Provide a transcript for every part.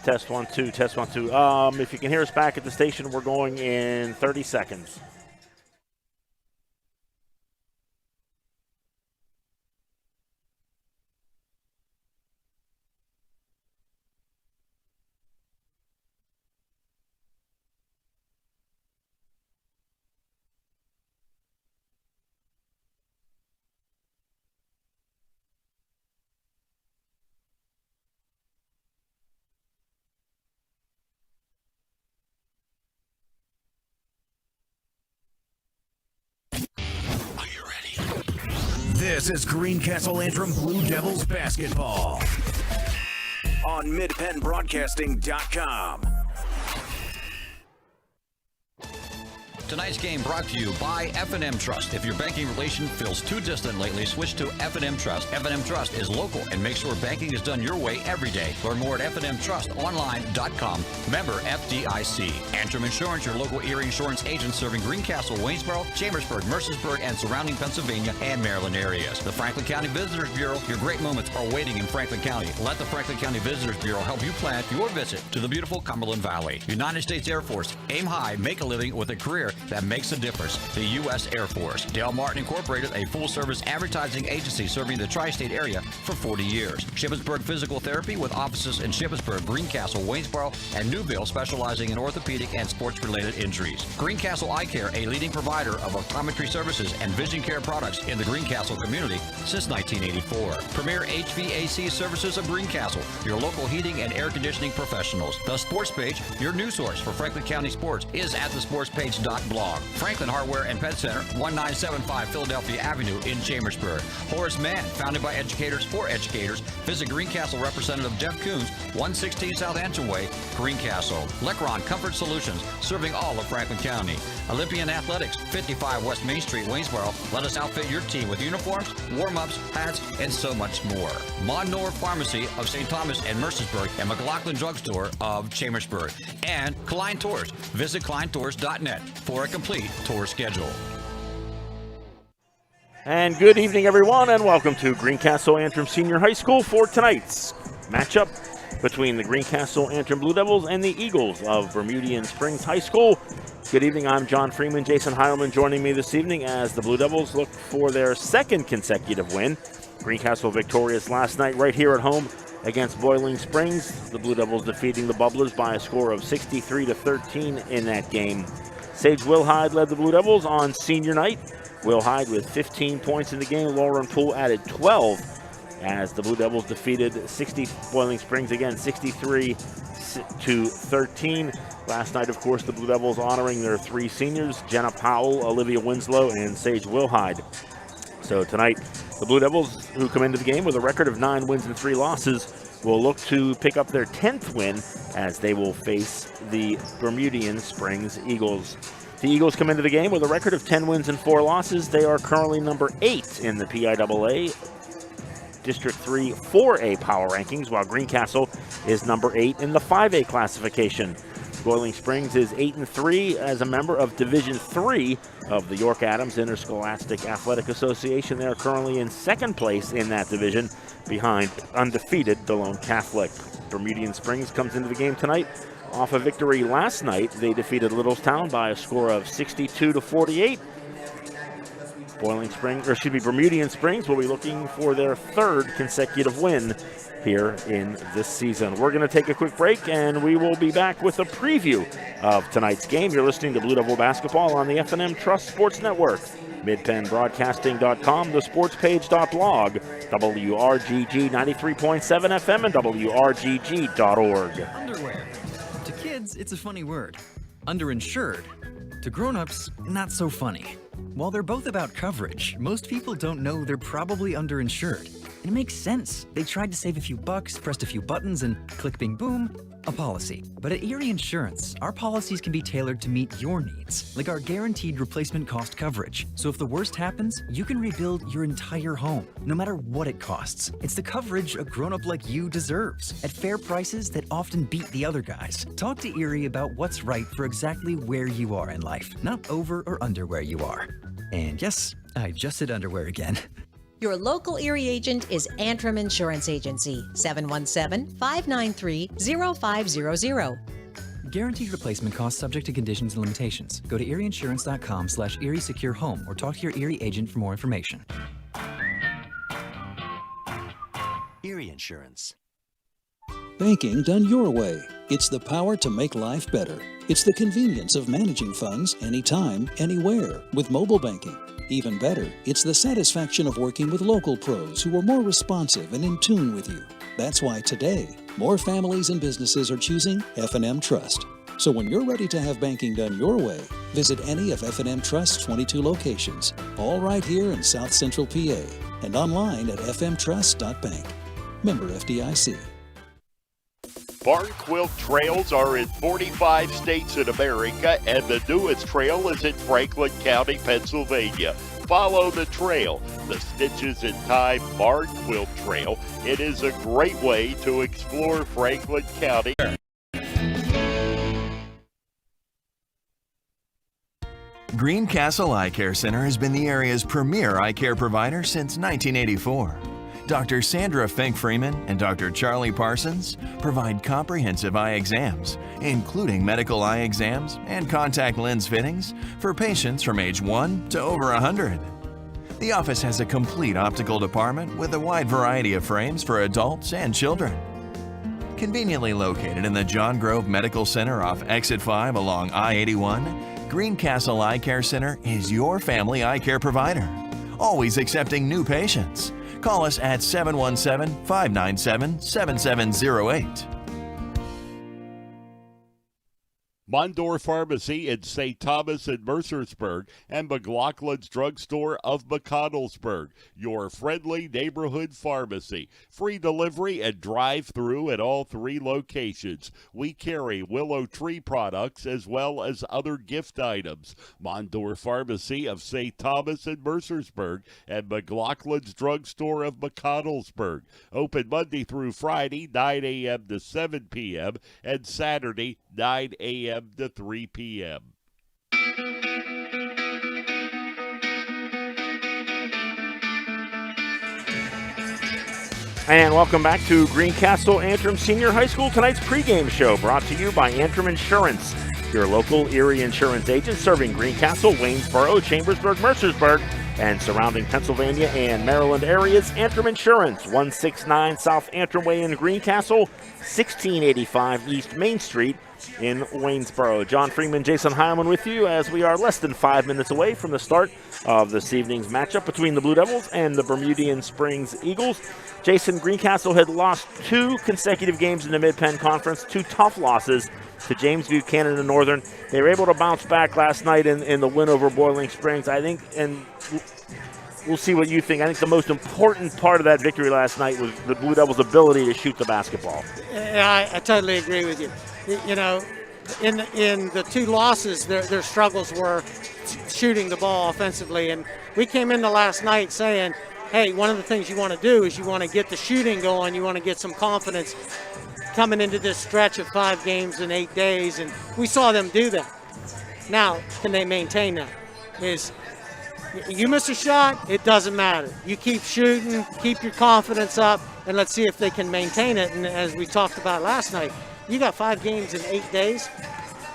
Test 1 2, test 1 2. If you can hear us back at the station, we're going in 30 seconds. This is Greencastle Antrim Blue Devils basketball on MidPennBroadcasting.com. Tonight's game brought to you by F&M Trust. If your banking relation feels too distant lately, switch to F&M Trust. F&M Trust is local and makes sure banking is done your way every day. Learn more at fnmtrustonline.com. Member FDIC. Antrim Insurance, your local Erie insurance agent serving Greencastle, Waynesboro, Chambersburg, Mercersburg, and surrounding Pennsylvania and Maryland areas. The Franklin County Visitors Bureau, your great moments are waiting in Franklin County. Let the Franklin County Visitors Bureau help you plan your visit to the beautiful Cumberland Valley. United States Air Force. Aim high, make a living with a career that makes a difference. The U.S. Air Force. Dale Martin Incorporated, a full-service advertising agency serving the tri-state area for 40 years. Shippensburg Physical Therapy with offices in Shippensburg, Greencastle, Waynesboro, and Newville, specializing in orthopedic and sports-related injuries. Greencastle Eye Care, a leading provider of optometry services and vision care products in the Greencastle community since 1984. Premier HVAC Services of Greencastle, your local heating and air conditioning professionals. The Sports Page, your news source for Franklin County sports, is at thesportspage.blog. Franklin Hardware and Pet Center, 1975 Philadelphia Avenue in Chambersburg. Horace Mann, founded by educators for educators. Visit Greencastle Representative Jeff Coons, 116 South Antrim Way, Greencastle. Lecron Comfort Solutions, serving all of Franklin County. Olympian Athletics, 55 West Main Street, Waynesboro. Let us outfit your team with uniforms, warm-ups, hats, and so much more. Monnour Pharmacy of St. Thomas and Mercersburg, and McLaughlin Drugstore of Chambersburg. And Klein Tours. Visit kleintours.net for a complete tour schedule. And good evening, everyone, and welcome to Greencastle Antrim Senior High School for tonight's matchup between the Greencastle Antrim Blue Devils and the Eagles of Bermudian Springs High School. Good evening, I'm John Freeman. Jason Heilman joining me this evening as the Blue Devils look for their second consecutive win. Greencastle victorious last night right here at home against Boiling Springs. The Blue Devils defeating the Bubblers by a score of 63-13 in that game. Sage Wilhide led the Blue Devils on senior night. Wilhide with 15 points in the game. Lauren Poole added 12 as the Blue Devils defeated Boiling Springs again, 63-13. Last night, of course, the Blue Devils honoring their three seniors, Jenna Powell, Olivia Winslow, and Sage Wilhide. So tonight, the Blue Devils, who come into the game with a record of 9 wins and 3 losses, will look to pick up their 10th win as they will face the Bermudian Springs Eagles. The Eagles come into the game with a record of 10 wins and 4 losses. They are currently number 8 in the PIAA District 3 4A power rankings, while Greencastle is number 8 in the 5A classification. Boiling Springs is 8-3 as a member of Division 3 of the York Adams Interscholastic Athletic Association. They are currently in second place in that division behind undefeated Delone Catholic. Bermudian Springs comes into the game tonight off a victory last night. They defeated Littlestown by a score of 62-48. Bermudian Springs will be looking for their third consecutive win here in this season. We're going to take a quick break, and we will be back with a preview of tonight's game. You're listening to Blue Devil Basketball on the F&M Trust Sports Network, MidPennBroadcasting.com, thesportspage.blog, WRGG 93.7 FM, and WRGG.org. Underwear. To kids, it's a funny word. Underinsured. To grown-ups, not so funny. While they're both about coverage, most people don't know they're probably underinsured. And it makes sense. They tried to save a few bucks, pressed a few buttons, and click, bing, boom, a policy. But at Erie Insurance, our policies can be tailored to meet your needs, like our guaranteed replacement cost coverage. So if the worst happens, you can rebuild your entire home, no matter what it costs. It's the coverage a grown-up like you deserves, at fair prices that often beat the other guys. Talk to Erie about what's right for exactly where you are in life, not over or under where you are. And yes, I just said underwear again. Your local Erie agent is Antrim Insurance Agency, 717-593-0500. Guaranteed replacement costs subject to conditions and limitations. Go to erieinsurance.com/Erie Secure Home or talk to your Erie agent for more information. Erie Insurance. Banking done your way. It's the power to make life better. It's the convenience of managing funds anytime, anywhere with mobile banking. Even better, it's the satisfaction of working with local pros who are more responsive and in tune with you. That's why today, more families and businesses are choosing F&M Trust. So when you're ready to have banking done your way, visit any of F&M Trust's 22 locations, all right here in South Central PA, and online at fmtrust.bank. Member FDIC. Barn Quilt Trails are in 45 states in America, and the newest trail is in Franklin County, Pennsylvania. Follow the trail, the Stitches in Time Barn Quilt Trail. It is a great way to explore Franklin County. Greencastle Eye Care Center has been the area's premier eye care provider since 1984. Dr. Sandra Fink-Freeman and Dr. Charlie Parsons provide comprehensive eye exams, including medical eye exams and contact lens fittings for patients from age 1 to over 100. The office has a complete optical department with a wide variety of frames for adults and children. Conveniently located in the John Grove Medical Center off Exit 5 along I-81, Greencastle Eye Care Center is your family eye care provider, always accepting new patients. Call us at 717-597-7708. Mondor Pharmacy in St. Thomas and Mercersburg, and McLaughlin's Drugstore of McConnellsburg, your friendly neighborhood pharmacy. Free delivery and drive-through at all 3 locations. We carry Willow Tree products as well as other gift items. Mondor Pharmacy of St. Thomas and Mercersburg, and McLaughlin's Drugstore of McConnellsburg. Open Monday through Friday, 9 a.m. to 7 p.m., and Saturday, 9 a.m. to 3 p.m. And welcome back to Greencastle Antrim Senior High School. Tonight's pregame show brought to you by Antrim Insurance, your local Erie insurance agent serving Greencastle, Waynesboro, Chambersburg, Mercersburg, and surrounding Pennsylvania and Maryland areas. Antrim Insurance, 169 South Antrim Way in Greencastle, 1685 East Main Street in Waynesboro. John Freeman, Jason Heilman with you as we are less than 5 minutes away from the start of this evening's matchup between the Blue Devils and the Bermudian Springs Eagles. Jason, Greencastle had lost 2 consecutive games in the Mid-Penn Conference, 2 tough losses to James Buchanan and Northern. They were able to bounce back last night in the win over Boiling Springs. I think, and we'll see what you think, I think the most important part of that victory last night was the Blue Devils' ability to shoot the basketball. Yeah, I totally agree with you. You know, in the 2 losses, their struggles were shooting the ball offensively. And we came into last night saying, hey, one of the things you want to do is you want to get the shooting going. You want to get some confidence coming into this stretch of 5 games in 8 days. And we saw them do that. Now, can they maintain that? You miss a shot, it doesn't matter. You keep shooting, keep your confidence up, and let's see if they can maintain it. And as we talked about last night, you got 5 games in 8 days.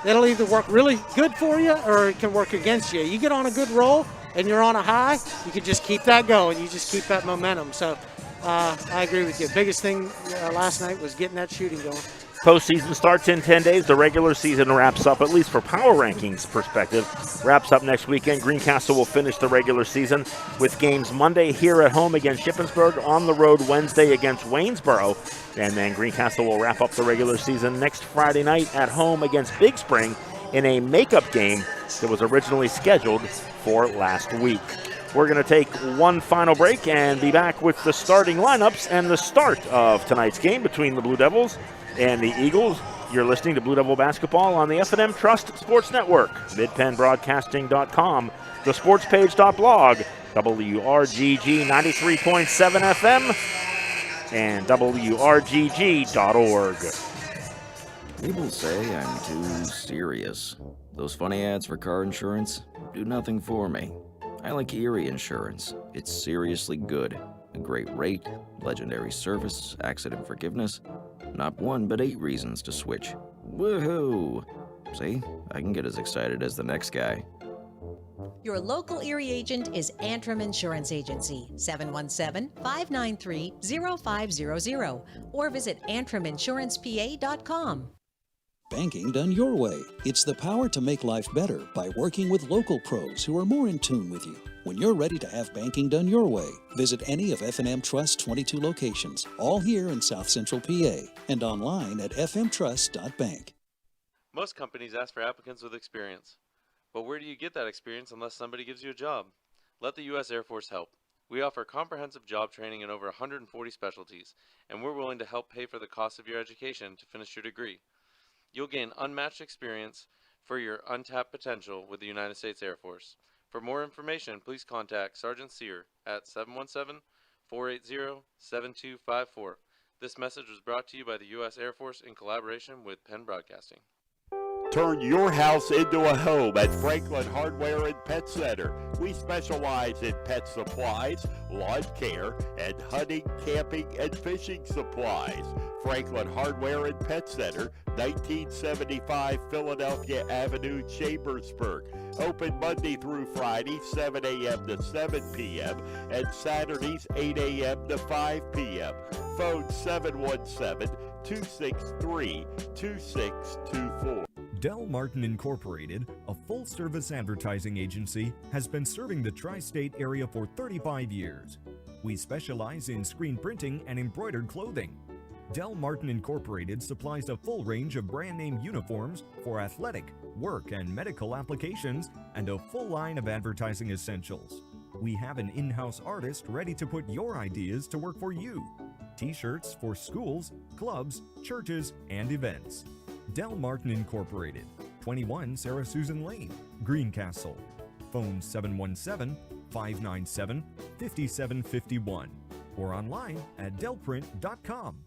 That'll either work really good for you or it can work against you. You get on a good roll and you're on a high, you can just keep that going. You just keep that momentum. So I agree with you. Biggest thing last night was getting that shooting going. Postseason starts in 10 days. The regular season wraps up, at least for power rankings perspective, wraps up next weekend. Greencastle will finish the regular season with games Monday here at home against Shippensburg, on the road Wednesday against Waynesboro, and then Greencastle will wrap up the regular season next Friday night at home against Big Spring in a makeup game that was originally scheduled for last week. We're going to take one final break and be back with the starting lineups and the start of tonight's game between the Blue Devils and the Eagles. You're listening to Blue Devil Basketball on the F&M Trust Sports Network, midpennbroadcasting.com, thesportspage.blog, WRGG 93.7 FM, and WRGG.org. People say I'm too serious. Those funny ads for car insurance do nothing for me. I like Erie Insurance. It's seriously good. A great rate, legendary service, accident forgiveness. Not 1, but 8 reasons to switch. Woohoo! See, I can get as excited as the next guy. Your local Erie agent is Antrim Insurance Agency, 717-593-0500, or visit antriminsurancepa.com. Banking done your way. It's the power to make life better by working with local pros who are more in tune with you. When you're ready to have banking done your way, visit any of F&M Trust's 22 locations, all here in South Central PA, and online at fmtrust.bank. Most companies ask for applicants with experience. But where do you get that experience unless somebody gives you a job? Let the U.S. Air Force help. We offer comprehensive job training in over 140 specialties, and we're willing to help pay for the cost of your education to finish your degree. You'll gain unmatched experience for your untapped potential with the United States Air Force. For more information, please contact Sergeant Sear at 717-480-7254. This message was brought to you by the U.S. Air Force in collaboration with Penn Broadcasting. Turn your house into a home at Franklin Hardware and Pet Center. We specialize in pet supplies, lawn care, and hunting, camping, and fishing supplies. Franklin Hardware and Pet Center, 1975 Philadelphia Avenue, Chambersburg. Open Monday through Friday, 7 a.m. to 7 p.m. and Saturdays, 8 a.m. to 5 p.m. Phone 717-263-2624. Del Martin Incorporated, a full-service advertising agency, has been serving the tri-state area for 35 years. We specialize in screen printing and embroidered clothing. Del Martin Incorporated supplies a full range of brand-name uniforms for athletic, work, and medical applications, and a full line of advertising essentials. We have an in-house artist ready to put your ideas to work for you. T-shirts for schools, clubs, churches, and events. Del Martin Incorporated, 21 Sarah Susan Lane, Greencastle. Phone 717-597-5751 or online at delprint.com.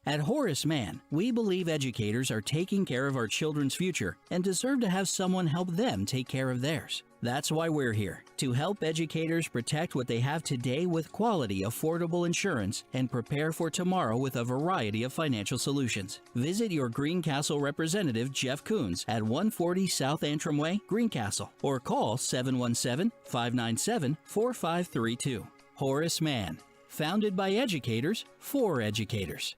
At Horace Mann, we believe educators are taking care of our children's future and deserve to have someone help them take care of theirs. That's why we're here, to help educators protect what they have today with quality, affordable insurance and prepare for tomorrow with a variety of financial solutions. Visit your Greencastle representative, Jeff Coons, at 140 South Antrim Way, Greencastle, or call 717-597-4532. Horace Mann, founded by educators for educators.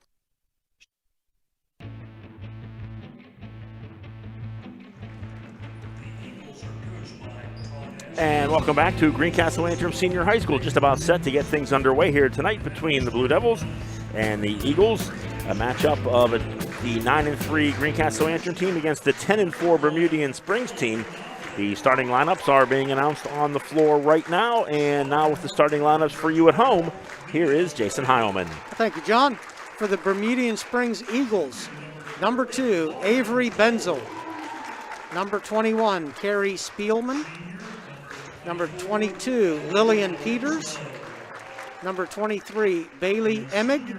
And welcome back to Greencastle Antrim Senior High School. Just about set to get things underway here tonight between the Blue Devils and the Eagles. A matchup of the 9-3 Greencastle Antrim team against the 10-4 Bermudian Springs team. The starting lineups are being announced on the floor right now. And now with the starting lineups for you at home, here is Jason Heilman. Thank you, John. For the Bermudian Springs Eagles, number 2, Avery Benzel. Number 21, Carrie Spielman. Number 22, Lillian Peters. Number 23, Bailey Emig.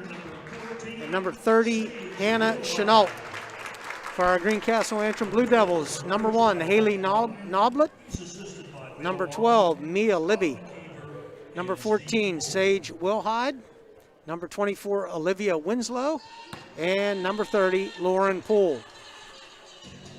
And number 30, Hannah Chenault. For our Greencastle Antrim Blue Devils, number 1, Haley Noblet. Number 12, Mia Libby. Number 14, Sage Wilhide. Number 24, Olivia Winslow. And number 30, Lauren Poole.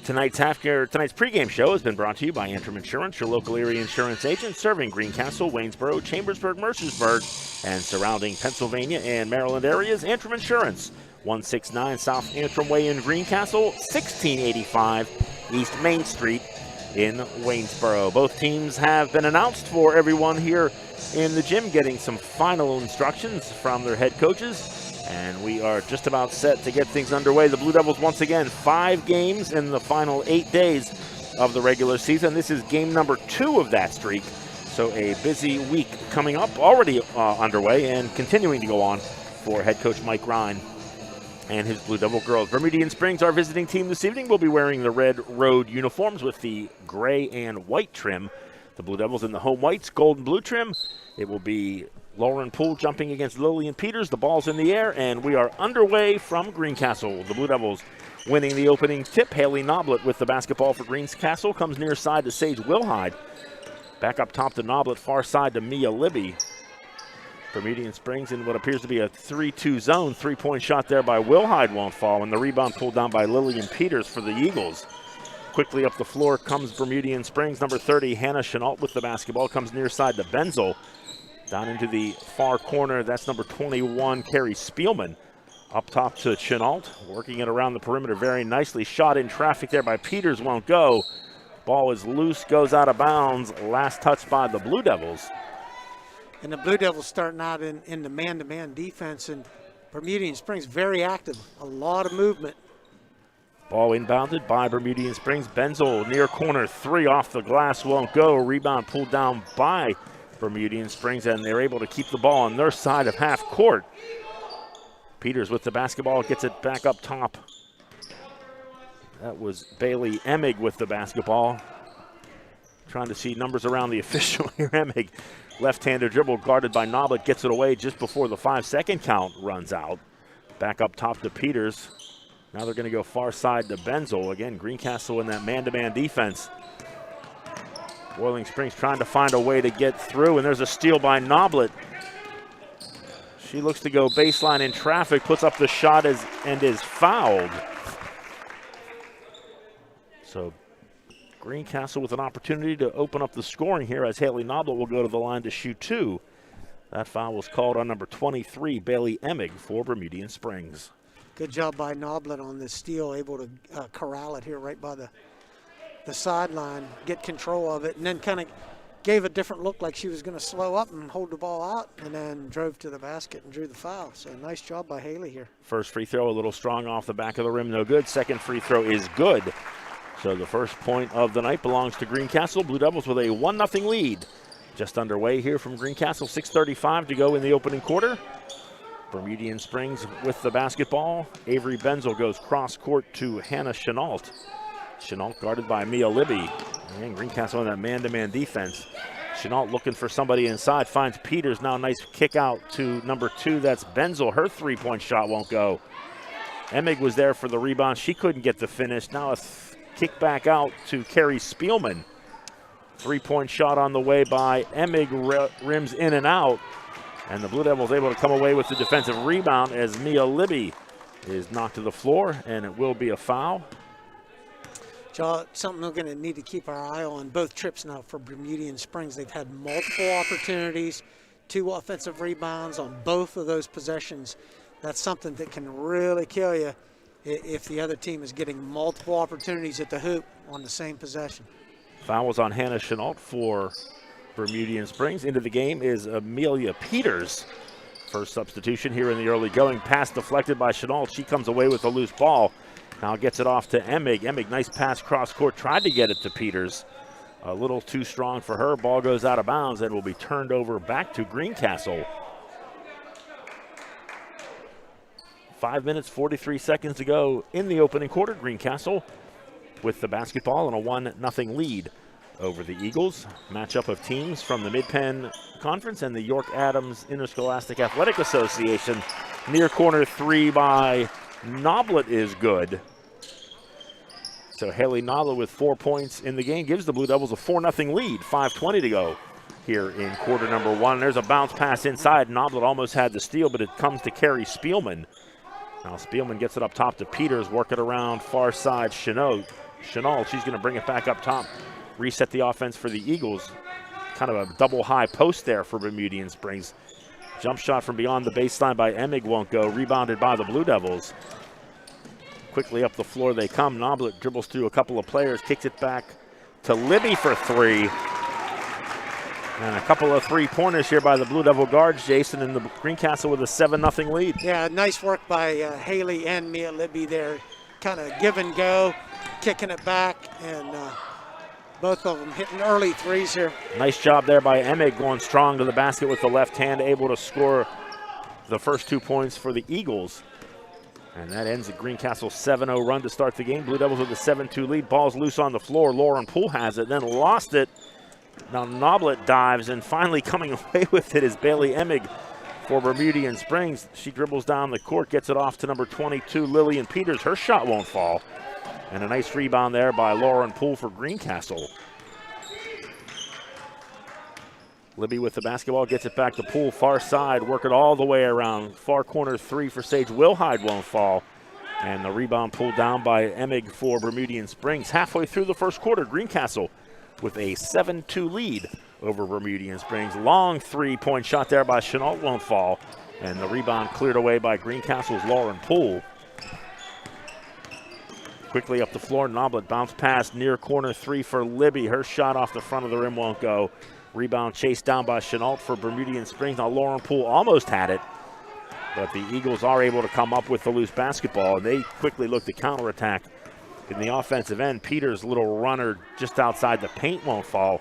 Tonight's pregame show has been brought to you by Antrim Insurance, your local Erie insurance agent serving Greencastle, Waynesboro, Chambersburg, Mercersburg, and surrounding Pennsylvania and Maryland areas. Antrim Insurance, 169 South Antrim Way in Greencastle, 1685 East Main Street in Waynesboro. Both teams have been announced for everyone here in the gym, getting some final instructions from their head coaches. And we are just about set to get things underway. The Blue Devils, once again, 5 games in the final 8 days of the regular season. This is game number 2 of that streak. So a busy week coming up, already underway and continuing to go on for head coach Mike Ryan and his Blue Devil girls. Bermudian Springs, our visiting team this evening, will be wearing the red road uniforms with the gray and white trim. The Blue Devils in the home whites, gold and blue trim. It will be Lauren Poole jumping against Lillian Peters. The ball's in the air, and we are underway from Greencastle. The Blue Devils winning the opening tip. Haley Noblet with the basketball for Greencastle. Comes near side to Sage Wilhide. Back up top to Noblet, far side to Mia Libby. Bermudian Springs in what appears to be a 3-2 zone. Three-point shot there by Wilhide won't fall, and the rebound pulled down by Lillian Peters for the Eagles. Quickly up the floor comes Bermudian Springs. Number 30, Hannah Chenault with the basketball. Comes near side to Benzel. Down into the far corner, that's number 21, Carrie Spielman. Up top to Chenault, working it around the perimeter very nicely. Shot in traffic there by Peters, won't go. Ball is loose, goes out of bounds. Last touch by the Blue Devils. And the Blue Devils starting out in the man-to-man defense, and Bermudian Springs very active, a lot of movement. Ball inbounded by Bermudian Springs. Benzel near corner three off the glass, won't go. Rebound pulled down by Bermudian Springs, and they're able to keep the ball on their side of half court. Peters with the basketball, gets it back up top. That was Bailey Emig with the basketball. Trying to see numbers around the official here. Emig, left-handed dribble guarded by Noblet, gets it away just before the 5-second count runs out. Back up top to Peters. Now they're going to go far side to Benzel. Again, Greencastle in that man-to-man defense. Boiling Springs trying to find a way to get through, and there's a steal by Noblet. She looks to go baseline in traffic, puts up the shot and is fouled. So Greencastle with an opportunity to open up the scoring here as Haley Noblet will go to the line to shoot two. That foul was called on number 23, Bailey Emig for Bermudian Springs. Good job by Noblet on this steal, able to corral it here right by the sideline, get control of it, and then kind of gave a different look like she was going to slow up and hold the ball out, and then drove to the basket and drew the foul. So nice job by Haley here. First free throw a little strong off the back of the rim, no good. Second free throw is good. So the first point of the night belongs to Greencastle. Blue Devils with a 1-0 lead. Just underway here from Greencastle, 6:35 to go in the opening quarter. Bermudian Springs with the basketball. Avery Benzel goes cross court to Hannah Chenault. Chenault guarded by Mia Libby. And Greencastle in that man-to-man defense. Chenault looking for somebody inside, finds Peters. Now a nice kick out to number 2, that's Benzel. Her three-point shot won't go. Emig was there for the rebound. She couldn't get the finish. Now a kick back out to Carrie Spielman. Three-point shot on the way by Emig, rims in and out. And the Blue Devils able to come away with the defensive rebound as Mia Libby is knocked to the floor, and it will be a foul. Something we're going to need to keep our eye on both trips now for Bermudian Springs. They've had multiple opportunities, 2 offensive rebounds on both of those possessions. That's something that can really kill you if the other team is getting multiple opportunities at the hoop on the same possession. Foul was on Hannah Chenault for Bermudian Springs. Into the game is Amelia Peters. First substitution here in the early going. Pass deflected by Chenault. She comes away with a loose ball. Now gets it off to Emig. Emig, nice pass cross court. Tried to get it to Peters. A little too strong for her. Ball goes out of bounds and will be turned over back to Greencastle. 5 minutes, 43 seconds to go in the opening quarter. Greencastle with the basketball and a 1-0 lead over the Eagles. Matchup of teams from the Mid-Penn Conference and the York Adams Interscholastic Athletic Association. Near corner three by Noblet is good. So Haley Noblet with 4 points in the game gives the Blue Devils a 4-0 lead. 5:20 to go here in quarter number 1. There's a bounce pass inside. Noblet almost had the steal, but it comes to Carrie Spielman. Now Spielman gets it up top to Peters, work it around far side Chenault. She's going to bring it back up top. Reset the offense for the Eagles. Kind of a double high post there for Bermudian Springs. Jump shot from beyond the baseline by Emig won't go. Rebounded by the Blue Devils. Quickly up the floor they come. Noblet dribbles through a couple of players, kicks it back to Libby for 3. And a couple of three-pointers here by the Blue Devil guards, Jason, and the Greencastle with a 7-0 lead. Yeah, nice work by Haley and Mia Libby there. Kind of give and go, kicking it back, and both of them hitting early threes here. Nice job there by Emig, going strong to the basket with the left hand, able to score the first 2 points for the Eagles. And that ends the Greencastle 7-0 run to start the game. Blue Devils with a 7-2 lead. Ball's loose on the floor. Lauren Poole has it, then lost it. Now Noblet dives, and finally coming away with it is Bailey Emig for Bermudian Springs. She dribbles down the court, gets it off to number 22, Lillian Peters. Her shot won't fall. And a nice rebound there by Lauren Poole for Greencastle. Libby with the basketball, gets it back to Poole, far side, work it all the way around. Far corner three for Sage Wilhide won't fall. And the rebound pulled down by Emig for Bermudian Springs. Halfway through the first quarter, Greencastle with a 7-2 lead over Bermudian Springs. Long three-point shot there by Chenault won't fall. And the rebound cleared away by Greencastle's Lauren Poole. Quickly up the floor, Noblet bounce pass near corner three for Libby. Her shot off the front of the rim won't go. Rebound chased down by Chenault for Bermudian Springs. Now Lauren Poole almost had it, but the Eagles are able to come up with the loose basketball, and they quickly look to counterattack. In the offensive end, Peters' little runner just outside the paint won't fall.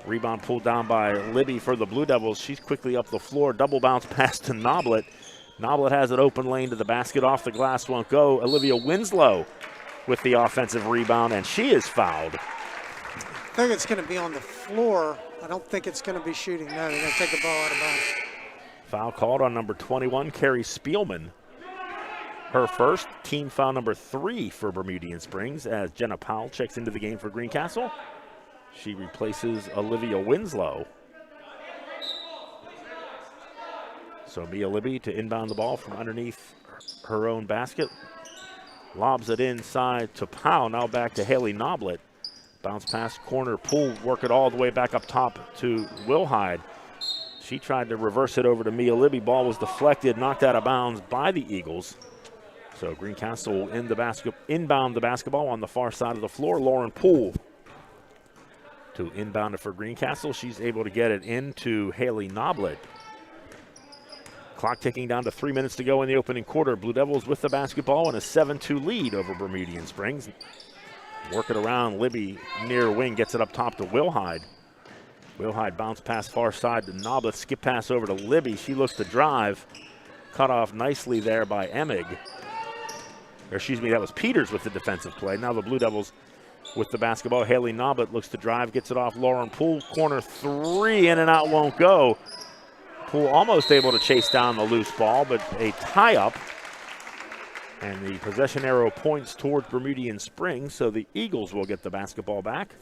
Rebound pulled down by Libby for the Blue Devils. She's quickly up the floor. Double bounce pass to Noblet. Noblet has an open lane to the basket. Off the glass won't go. Olivia Winslow with the offensive rebound, and she is fouled. I think it's going to be on the floor. I don't think it's going to be shooting. No, they're going to take the ball out of bounds. Foul called on number 21, Carrie Spielman. Her first, team foul number 3 for Bermudian Springs as Jenna Powell checks into the game for Greencastle. She replaces Olivia Winslow. So Mia Libby to inbound the ball from underneath her own basket. Lobs it inside to Powell, now back to Haley Noblet. Bounce pass, corner, Poole, work it all the way back up top to Wilhide. She tried to reverse it over to Mia Libby. Ball was deflected, knocked out of bounds by the Eagles. So Greencastle will inbound the basketball on the far side of the floor. Lauren Poole to inbound it for Greencastle. She's able to get it into Haley Noblet. Clock ticking down to 3 minutes to go in the opening quarter. Blue Devils with the basketball and a 7-2 lead over Bermudian Springs. Work it around, Libby near wing, gets it up top to Wilhide. Wilhide bounce pass far side to Noblet, skip pass over to Libby. She looks to drive, cut off nicely there by Emig. Or excuse me, that was Peters with the defensive play. Now the Blue Devils with the basketball. Haley Noblet looks to drive, gets it off Lauren Poole. Corner three, in and out won't go. Poole almost able to chase down the loose ball, but a tie-up. And the possession arrow points towards Bermudian Springs, so the Eagles will get the basketball back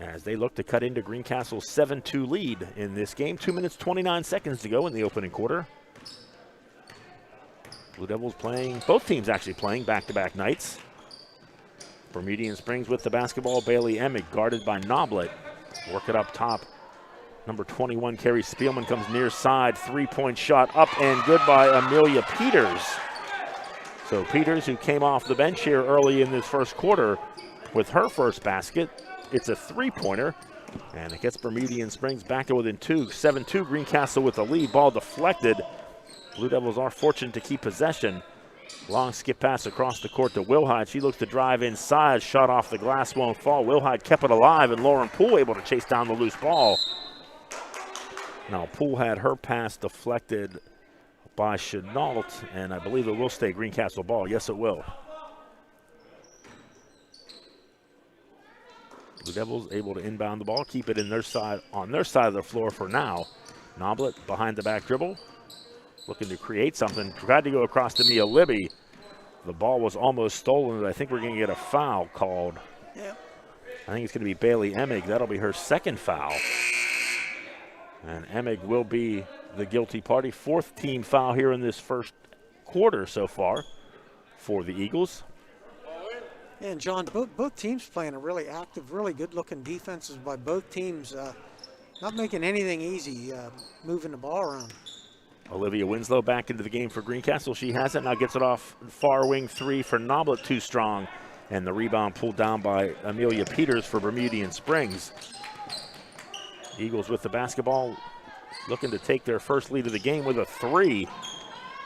as they look to cut into Greencastle's 7-2 lead in this game. 2 minutes, 29 seconds to go in the opening quarter. Blue Devils playing, both teams actually playing back-to-back nights. Bermudian Springs with the basketball. Bailey Emig guarded by Noblet. Work it up top. Number 21, Carrie Spielman comes near side. Three-point shot up and good by Amelia Peters. So Peters, who came off the bench here early in this first quarter with her first basket, it's a three-pointer, and it gets Bermudian Springs back to within 2. 7-2, Greencastle with the lead. Ball deflected. Blue Devils are fortunate to keep possession. Long skip pass across the court to Wilhide. She looks to drive inside. Shot off the glass won't fall. Wilhide kept it alive, and Lauren Poole able to chase down the loose ball. Now Poole had her pass deflected by Chenault, and I believe it will stay Greencastle ball. Yes, it will. The Devils able to inbound the ball, keep it in their side, on their side of the floor for now. Noblet behind the back dribble, looking to create something. Tried to go across to Mia Libby. The ball was almost stolen, but I think we're going to get a foul called. Yeah. I think it's going to be Bailey Emig. That'll be her second foul. And Emig will be the guilty party. Fourth team foul here in this first quarter so far for the Eagles. And John, both teams playing a really active, really good-looking defenses by both teams. Not making anything easy, moving the ball around. Olivia Winslow back into the game for Greencastle. She has it, now gets it off far wing three for Noblet, too strong. And the rebound pulled down by Amelia Peters for Bermudian Springs. Eagles with the basketball, looking to take their first lead of the game with a three.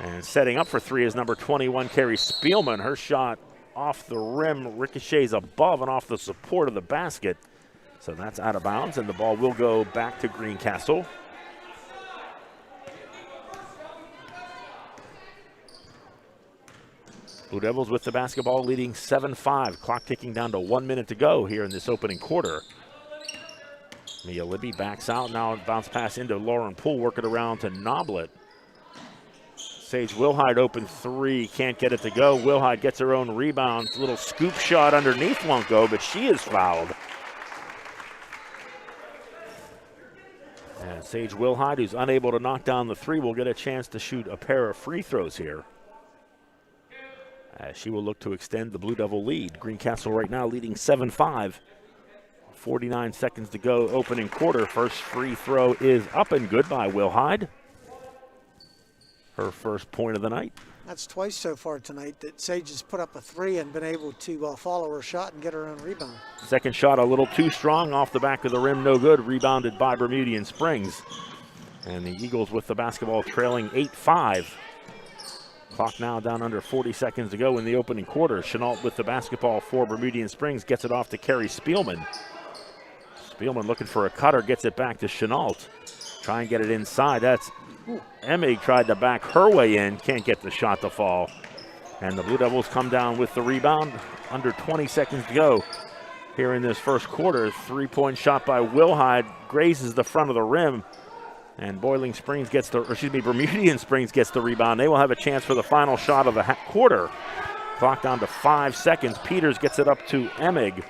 And setting up for three is number 21, Carrie Spielman. Her shot off the rim, ricochets above and off the support of the basket. So that's out of bounds, and the ball will go back to Greencastle. Blue Devils with the basketball, leading 7-5. Clock ticking down to 1 minute to go here in this opening quarter. Mia Libby backs out. Now bounce pass into Lauren Poole. Work it around to Noblet. Sage Wilhide open three. Can't get it to go. Wilhide gets her own rebound. A little scoop shot underneath won't go, but she is fouled. And Sage Wilhide, who's unable to knock down the three, will get a chance to shoot a pair of free throws here, as she will look to extend the Blue Devil lead. Greencastle right now leading 7-5. 49 seconds to go, opening quarter. First free throw is up and good by Wilhide. Her first point of the night. That's twice so far tonight that Sage has put up a three and been able to follow her shot and get her own rebound. Second shot a little too strong, off the back of the rim, no good. Rebounded by Bermudian Springs. And the Eagles with the basketball trailing 8-5. Clock now down under 40 seconds to go in the opening quarter. Chenault with the basketball for Bermudian Springs, gets it off to Carrie Spielman. Spielman looking for a cutter, gets it back to Chenault. Try and get it inside. That's Emig tried to back her way in, can't get the shot to fall. And the Blue Devils come down with the rebound. Under 20 seconds to go here in this first quarter. Three-point shot by Wilhide grazes the front of the rim. And Bermudian Springs gets the rebound. They will have a chance for the final shot of the quarter. Clock down to 5 seconds. Peters gets it up to Emig.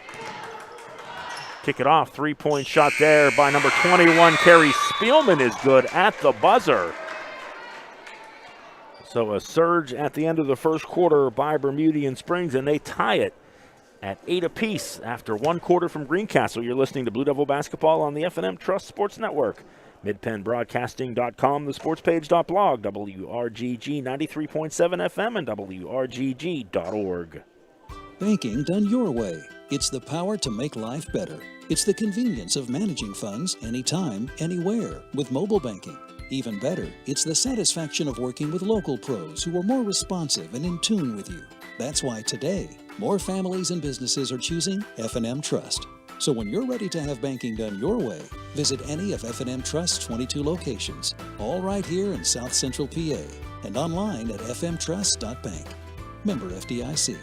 Kick it off, three-point shot there by number 21, Carrie Spielman, is good at the buzzer. So a surge at the end of the first quarter by Bermudian Springs, and they tie it at 8 apiece after one quarter from Greencastle. You're listening to Blue Devil Basketball on the F&M Trust Sports Network. MidPennBroadcasting.com, the sportspage.blog, WRGG 93.7 FM, and WRGG.org. Banking done your way. It's the power to make life better. It's the convenience of managing funds anytime, anywhere with mobile banking. Even better, it's the satisfaction of working with local pros who are more responsive and in tune with you. That's why today, more families and businesses are choosing F&M Trust. So when you're ready to have banking done your way, visit any of F&M Trust's 22 locations, all right here in South Central PA, and online at fmtrust.bank. Member FDIC.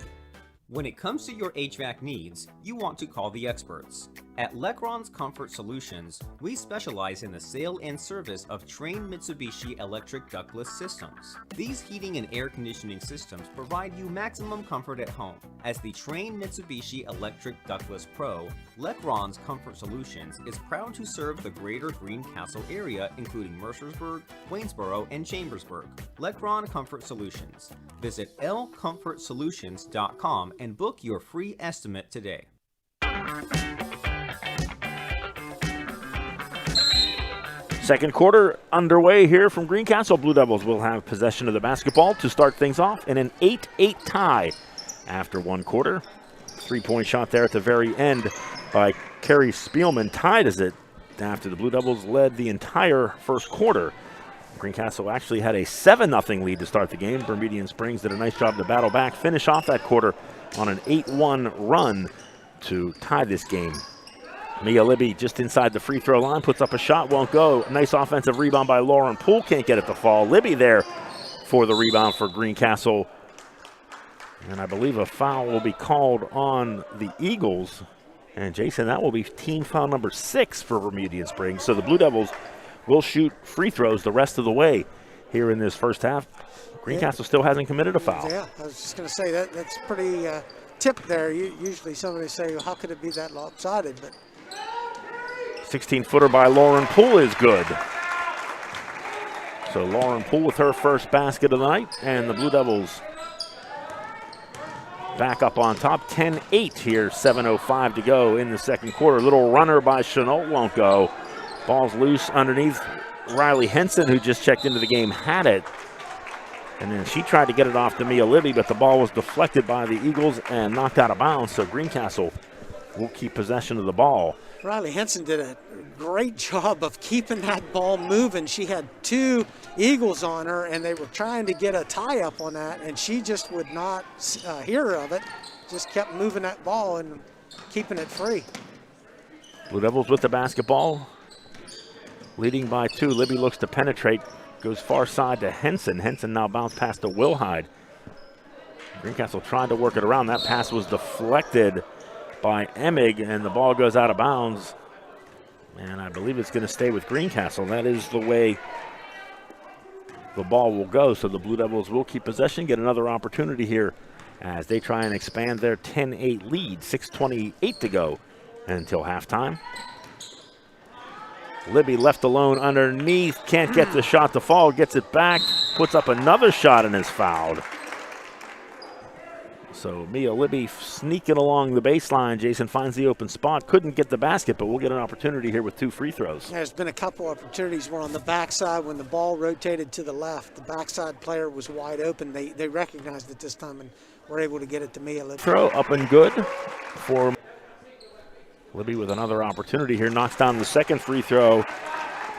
When it comes to your HVAC needs, you want to call the experts. At Lecron's Comfort Solutions, we specialize in the sale and service of Trane Mitsubishi electric ductless systems. These heating and air conditioning systems provide you maximum comfort at home. As the Trane Mitsubishi Electric Ductless Pro, Lecron's Comfort Solutions is proud to serve the greater Greencastle area, including Mercersburg, Waynesboro, and Chambersburg. Lecron Comfort Solutions. Visit lcomfortsolutions.com and book your free estimate today. Second quarter underway here from Greencastle. Blue Devils will have possession of the basketball to start things off in an 8-8 tie after one quarter. Three-point shot there at the very end by Carrie Spielman ties it after the Blue Devils led the entire first quarter. Greencastle actually had a 7-0 lead to start the game. Bermudian Springs did a nice job to battle back, finish off that quarter on an 8-1 run to tie this game. Mia Libby just inside the free throw line, puts up a shot, won't go. Nice offensive rebound by Lauren Poole, can't get it to fall. Libby there for the rebound for Greencastle. And I believe a foul will be called on the Eagles. And Jason, that will be team foul number 6 for Bermudian Springs. So the Blue Devils will shoot free throws the rest of the way here in this first half. Greencastle still hasn't committed a foul. Yeah, I was just going to say that's pretty tipped there. Usually somebody say, well, how could it be that lopsided? But 16-footer by Lauren Poole is good. So Lauren Poole with her first basket of the night, and the Blue Devils back up on top. 10-8 here, 7:05 to go in the second quarter. Little runner by Chenault won't go. Ball's loose underneath. Riley Henson, who just checked into the game, had it. And then she tried to get it off to Mia Libby, but the ball was deflected by the Eagles and knocked out of bounds. So Greencastle will keep possession of the ball. Riley Henson did a great job of keeping that ball moving. She had 2 Eagles on her, and they were trying to get a tie-up on that, and she just would not hear of it. Just kept moving that ball and keeping it free. Blue Devils with the basketball, leading by 2. Libby looks to penetrate, goes far side to Henson. Henson now bounced past to Wilhide. Greencastle trying to work it around. That pass was deflected by Emig, and the ball goes out of bounds. And I believe it's going to stay with Greencastle. That is the way the ball will go. So the Blue Devils will keep possession, get another opportunity here as they try and expand their 10-8 lead. 6:28 to go until halftime. Libby left alone underneath, can't get the shot to fall, gets it back, puts up another shot and is fouled. So Mia Libby sneaking along the baseline. Jason finds the open spot, couldn't get the basket, but we'll get an opportunity here with 2 free throws. There's been a couple opportunities where on the backside, when the ball rotated to the left, the backside player was wide open. They recognized it this time and were able to get it to Mia Libby. Throw up and good for Libby with another opportunity here, knocks down the second free throw.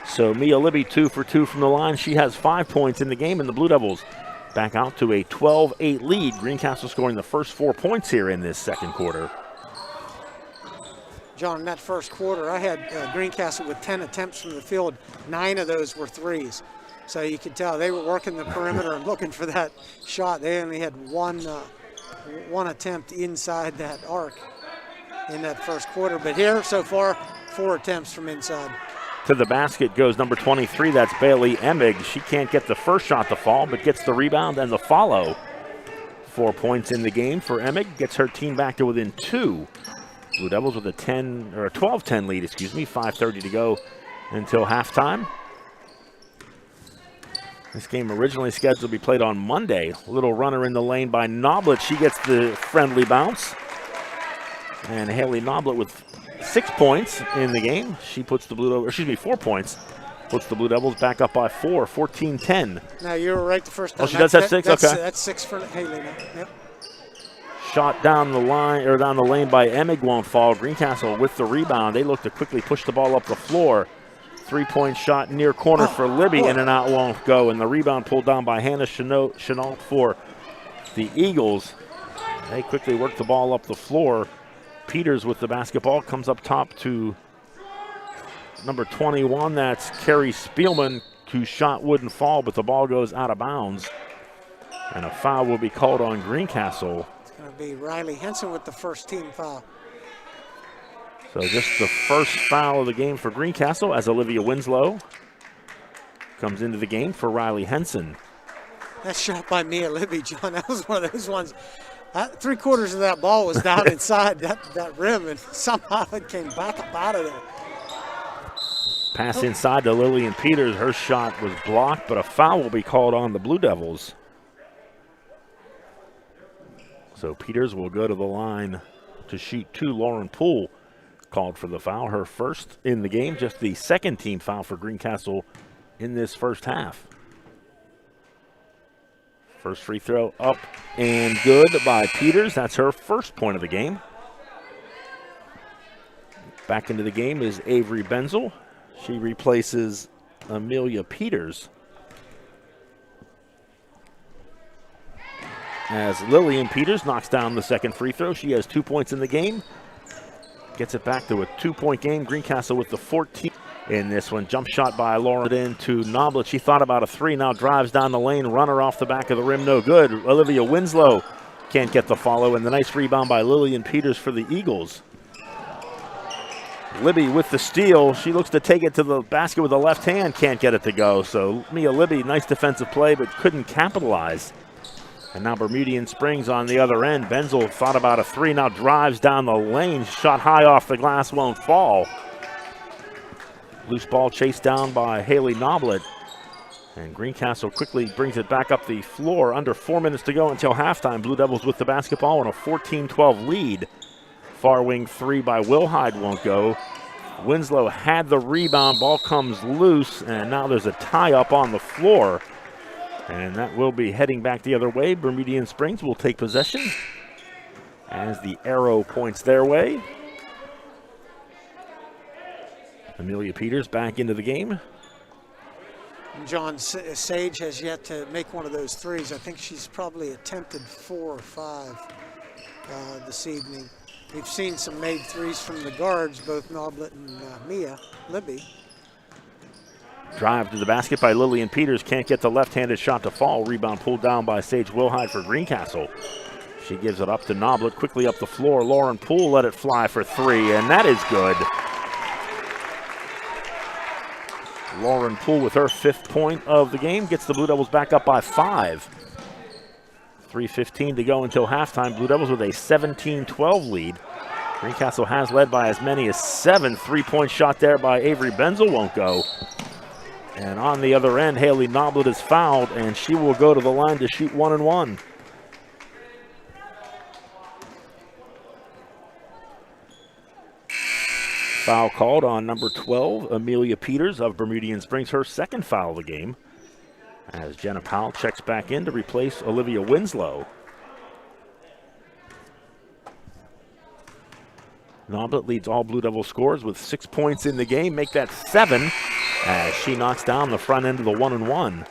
So Mia Libby 2 for 2 from the line. She has 5 points in the game, and the Blue Devils back out to a 12-8 lead. Greencastle scoring the first 4 points here in this second quarter. John, in that first quarter, I had Greencastle with 10 attempts from the field. 9 of those were threes. So you could tell they were working the perimeter and looking for that shot. They only had one attempt inside that arc in that first quarter. But here, so far, 4 attempts from inside. To the basket goes number 23, that's Bailey Emig. She can't get the first shot to fall, but gets the rebound and the follow. 4 points in the game for Emig, gets her team back to within 2. Blue Devils with a 12-10 lead, 5:30 to go until halftime. This game originally scheduled to be played on Monday. Little runner in the lane by Noblet. She gets the friendly bounce. And Haley Noblet with 6 points in the game. She puts the Blue Devils, 4 points. Puts the Blue Devils back up by 4, 14-10. Now you were right the first time. Oh, she does have 6? Okay. That's 6 for Haley now. Yep. Shot down the line, or down the lane by Emig won't fall. Greencastle with the rebound. They look to quickly push the ball up the floor. 3-point shot near corner for Libby, in and out won't go. And the rebound pulled down by Hannah Chenault for the Eagles. They quickly work the ball up the floor. Peters with the basketball, comes up top to number 21. That's Carrie Spielman, whose shot wouldn't fall, but the ball goes out of bounds. And a foul will be called on Greencastle. It's going to be Riley Henson with the first team foul. So just the first foul of the game for Greencastle as Olivia Winslow comes into the game for Riley Henson. That shot by Mia Libby, John, that was one of those ones. 3/4 of that ball was down inside that rim, and somehow it came back up out of there. Pass inside to Lillian Peters. Her shot was blocked, but a foul will be called on the Blue Devils. So Peters will go to the line to shoot 2. Lauren Poole called for the foul, her first in the game, just the second team foul for Greencastle in this first half. First free throw up and good by Peters. That's her first point of the game. Back into the game is Avery Benzel. She replaces Amelia Peters. As Lillian Peters knocks down the second free throw. She has 2 points in the game. Gets it back to a 2-point game. Greencastle with the 14 in this one. Jump shot by Lauren into Noblet. She thought about a 3, now drives down the lane. Runner off the back of the rim, no good. Olivia Winslow can't get the follow, and the nice rebound by Lillian Peters for the Eagles. Libby with the steal. She looks to take it to the basket with the left hand, can't get it to go. So Mia Libby, nice defensive play, but couldn't capitalize. And now Bermudian Springs on the other end. Benzel thought about a 3, now drives down the lane. Shot high off the glass, won't fall. Loose ball chased down by Haley Noblet. And Greencastle quickly brings it back up the floor. Under 4 minutes to go until halftime. Blue Devils with the basketball and a 14-12 lead. Far wing 3 by Wilhide won't go. Winslow had the rebound. Ball comes loose, and now there's a tie up on the floor. And that will be heading back the other way. Bermudian Springs will take possession as the arrow points their way. Amelia Peters back into the game. John Sage has yet to make one of those threes. I think she's probably attempted 4 or 5 this evening. We've seen some made threes from the guards, both Noblet and Mia Libby. Drive to the basket by Lillian Peters. Can't get the left-handed shot to fall. Rebound pulled down by Sage Wilhide for Greencastle. She gives it up to Noblet. Quickly up the floor. Lauren Poole let it fly for 3, and that is good. Lauren Poole with her 5th point of the game gets the Blue Devils back up by 5. 3:15 to go until halftime. Blue Devils with a 17-12 lead. Greencastle has led by as many as 7. 3-point shot there by Avery Benzel won't go. And on the other end, Haley Noblet is fouled, and she will go to the line to shoot 1 and 1. Foul called on number 12, Amelia Peters of Bermudian Springs, her 2nd foul of the game, as Jenna Powell checks back in to replace Olivia Winslow. Noblet leads all Blue Devil scores with 6 points in the game, make that 7 as she knocks down the front end of the 1 and 1.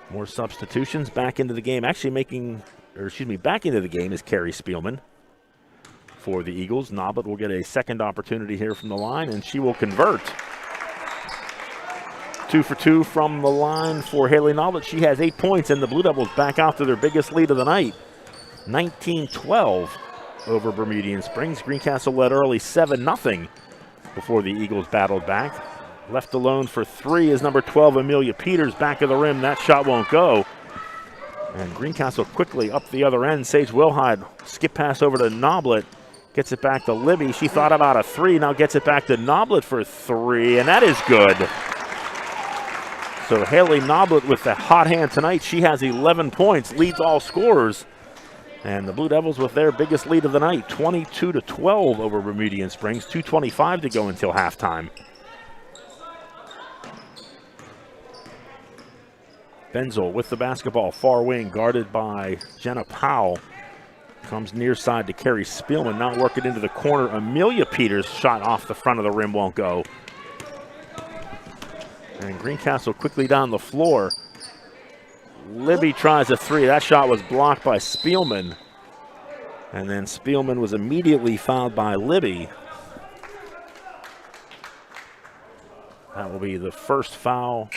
More substitutions back into the game. Actually back into the game is Carrie Spielman for the Eagles. Noblet will get a 2nd opportunity here from the line, and she will convert. 2 for 2 from the line for Haley Noblet. She has 8 points, and the Blue Devils back out to their biggest lead of the night. 19-12 over Bermudian Springs. Greencastle led early 7-0 before the Eagles battled back. Left alone for 3 is number 12, Amelia Peters, back of the rim. That shot won't go. And Greencastle quickly up the other end. Sage Wilhide, skip pass over to Noblet. Gets it back to Libby. She thought about a 3, now gets it back to Noblet for 3, and that is good. So Haley Noblet with the hot hand tonight. She has 11 points, leads all scorers. And the Blue Devils with their biggest lead of the night, 22-12 over Bermudian Springs. 2:25 to go until halftime. Benzel with the basketball, far wing, guarded by Jenna Powell. Comes near side to Carrie Spielman, now work it into the corner. Amelia Peters, shot off the front of the rim, won't go. And Greencastle quickly down the floor. Libby tries a 3. That shot was blocked by Spielman. And then Spielman was immediately fouled by Libby. That will be the 1st foul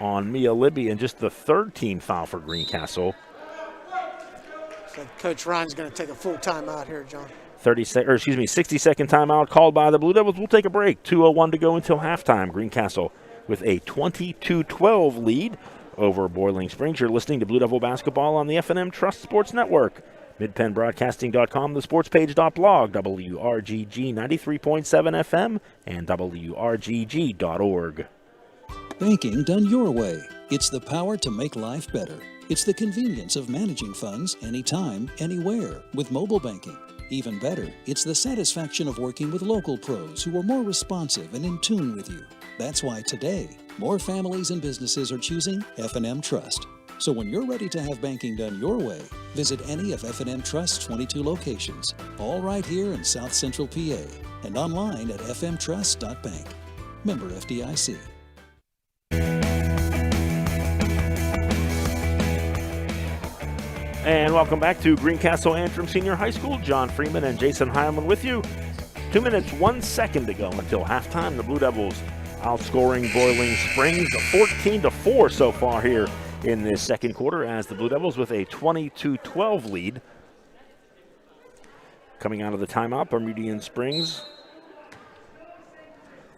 on Mia Libby and just the 3rd team foul for Greencastle. So Coach Ryan's going to take a full timeout here, John. 60-second timeout called by the Blue Devils. We'll take a break. 2:01 to go until halftime. Greencastle with a 22-12 lead over Boiling Springs. You're listening to Blue Devil basketball on the F&M Trust Sports Network. MidPennBroadcasting.com, thesportspage.blog, WRGG 93.7 FM, and WRGG.org. Banking done your way. It's the power to make life better. It's the convenience of managing funds anytime, anywhere with mobile banking. Even better, it's the satisfaction of working with local pros who are more responsive and in tune with you. That's why today, more families and businesses are choosing F&M Trust. So when you're ready to have banking done your way, visit any of F&M Trust's 22 locations, all right here in South Central PA, and online at fmtrust.bank. Member FDIC. And welcome back to Greencastle Antrim Senior High School. John Freeman and Jason Heilman with you. 2 minutes, 1 second to go until halftime. The Blue Devils outscoring Boiling Springs 14-4 so far here in this second quarter, as the Blue Devils with a 22-12 lead. Coming out of the timeout, Bermudian Springs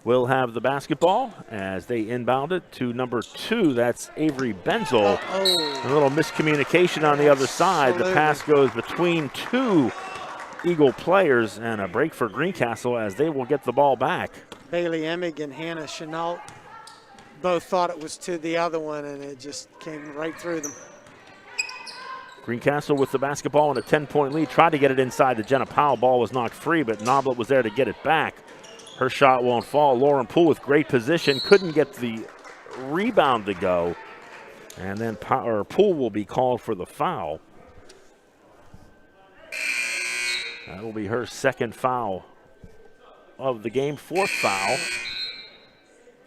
will have the basketball as they inbound it to number 2. That's Avery Benzel. A little miscommunication on the other side. The pass goes between 2 Eagle players, and a break for Greencastle as they will get the ball back. Bailey Emig and Hannah Chenault both thought it was to the other one, and it just came right through them. Greencastle with the basketball and a 10-point lead. Tried to get it inside to Jenna Powell. Ball was knocked free, but Noblet was there to get it back. Her shot won't fall. Lauren Poole with great position. Couldn't get the rebound to go. And then Poole will be called for the foul. That will be her 2nd foul of the game. 4th foul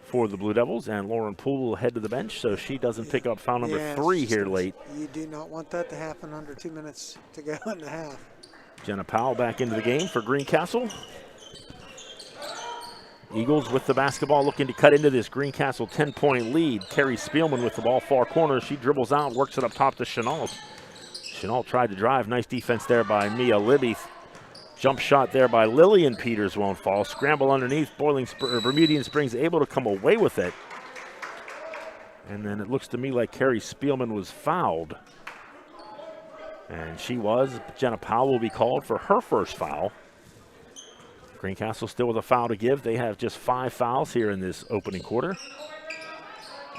for the Blue Devils. And Lauren Poole will head to the bench so she doesn't pick up foul number 3 here late. You do not want that to happen under 2 minutes to go in the half. Jenna Powell back into the game for Greencastle. Eagles with the basketball looking to cut into this Greencastle 10-point lead. Carrie Spielman with the ball far corner. She dribbles out, works it up top to Chenault. Chenault tried to drive. Nice defense there by Mia Libby. Jump shot there by Lillian Peters won't fall. Scramble underneath. Bermudian Springs able to come away with it. And then it looks to me like Carrie Spielman was fouled. And she was. Jenna Powell will be called for her first foul. Greencastle still with a foul to give. They have just 5 fouls here in this opening quarter.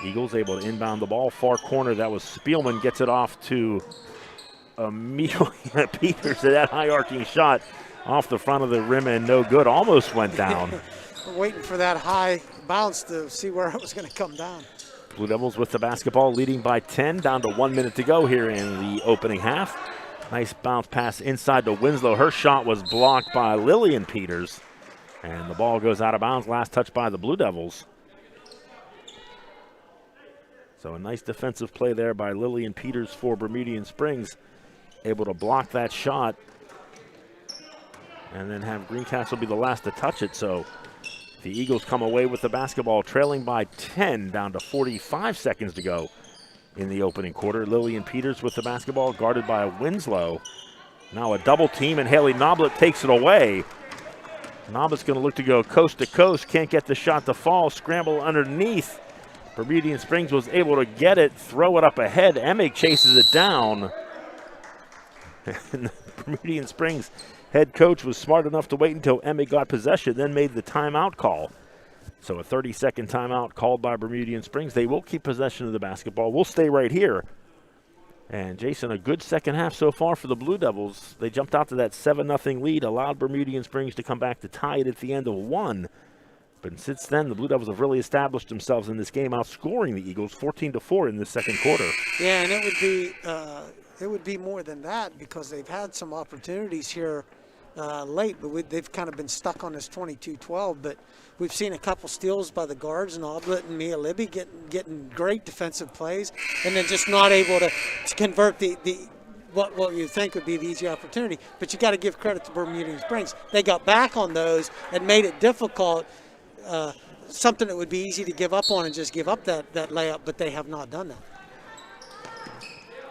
Eagles able to inbound the ball. Far corner, that was Spielman. Gets it off to Amelia Peters. That high arcing shot off the front of the rim and no good. Almost went down. We're waiting for that high bounce to see where it was going to come down. Blue Devils with the basketball, leading by 10, down to 1 minute to go here in the opening half. Nice bounce pass inside to Winslow. Her shot was blocked by Lillian Peters, and the ball goes out of bounds. Last touch by the Blue Devils. So a nice defensive play there by Lillian Peters for Bermudian Springs, able to block that shot and then have Greencastle be the last to touch it. So the Eagles come away with the basketball, trailing by 10, down to 45 seconds to go in the opening quarter. Lillian Peters with the basketball, guarded by Winslow. Now a double team, and Haley Noblet takes it away. Noblet's going to look to go coast to coast, can't get the shot to fall. Scramble underneath. Bermudian Springs was able to get it, throw it up ahead. Emig chases it down. And Bermudian Springs head coach was smart enough to wait until Emig got possession, then made the timeout call. So a 30-second timeout called by Bermudian Springs. They will keep possession of the basketball. We'll stay right here. And Jason, a good second half so far for the Blue Devils. They jumped out to that 7-0 lead, allowed Bermudian Springs to come back to tie it at the end of 1. But since then, the Blue Devils have really established themselves in this game, outscoring the Eagles 14-4 in the second quarter. Yeah, and it would be more than that because they've had some opportunities here late, but they've kind of been stuck on this 22-12. But we've seen a couple steals by the guards, Noblet and Mia Libby getting great defensive plays, and then just not able to convert what you think would be the easy opportunity. But you got to give credit to Bermudian Springs. They got back on those and made it difficult. Something that would be easy to give up on and just give up that layup, but they have not done that.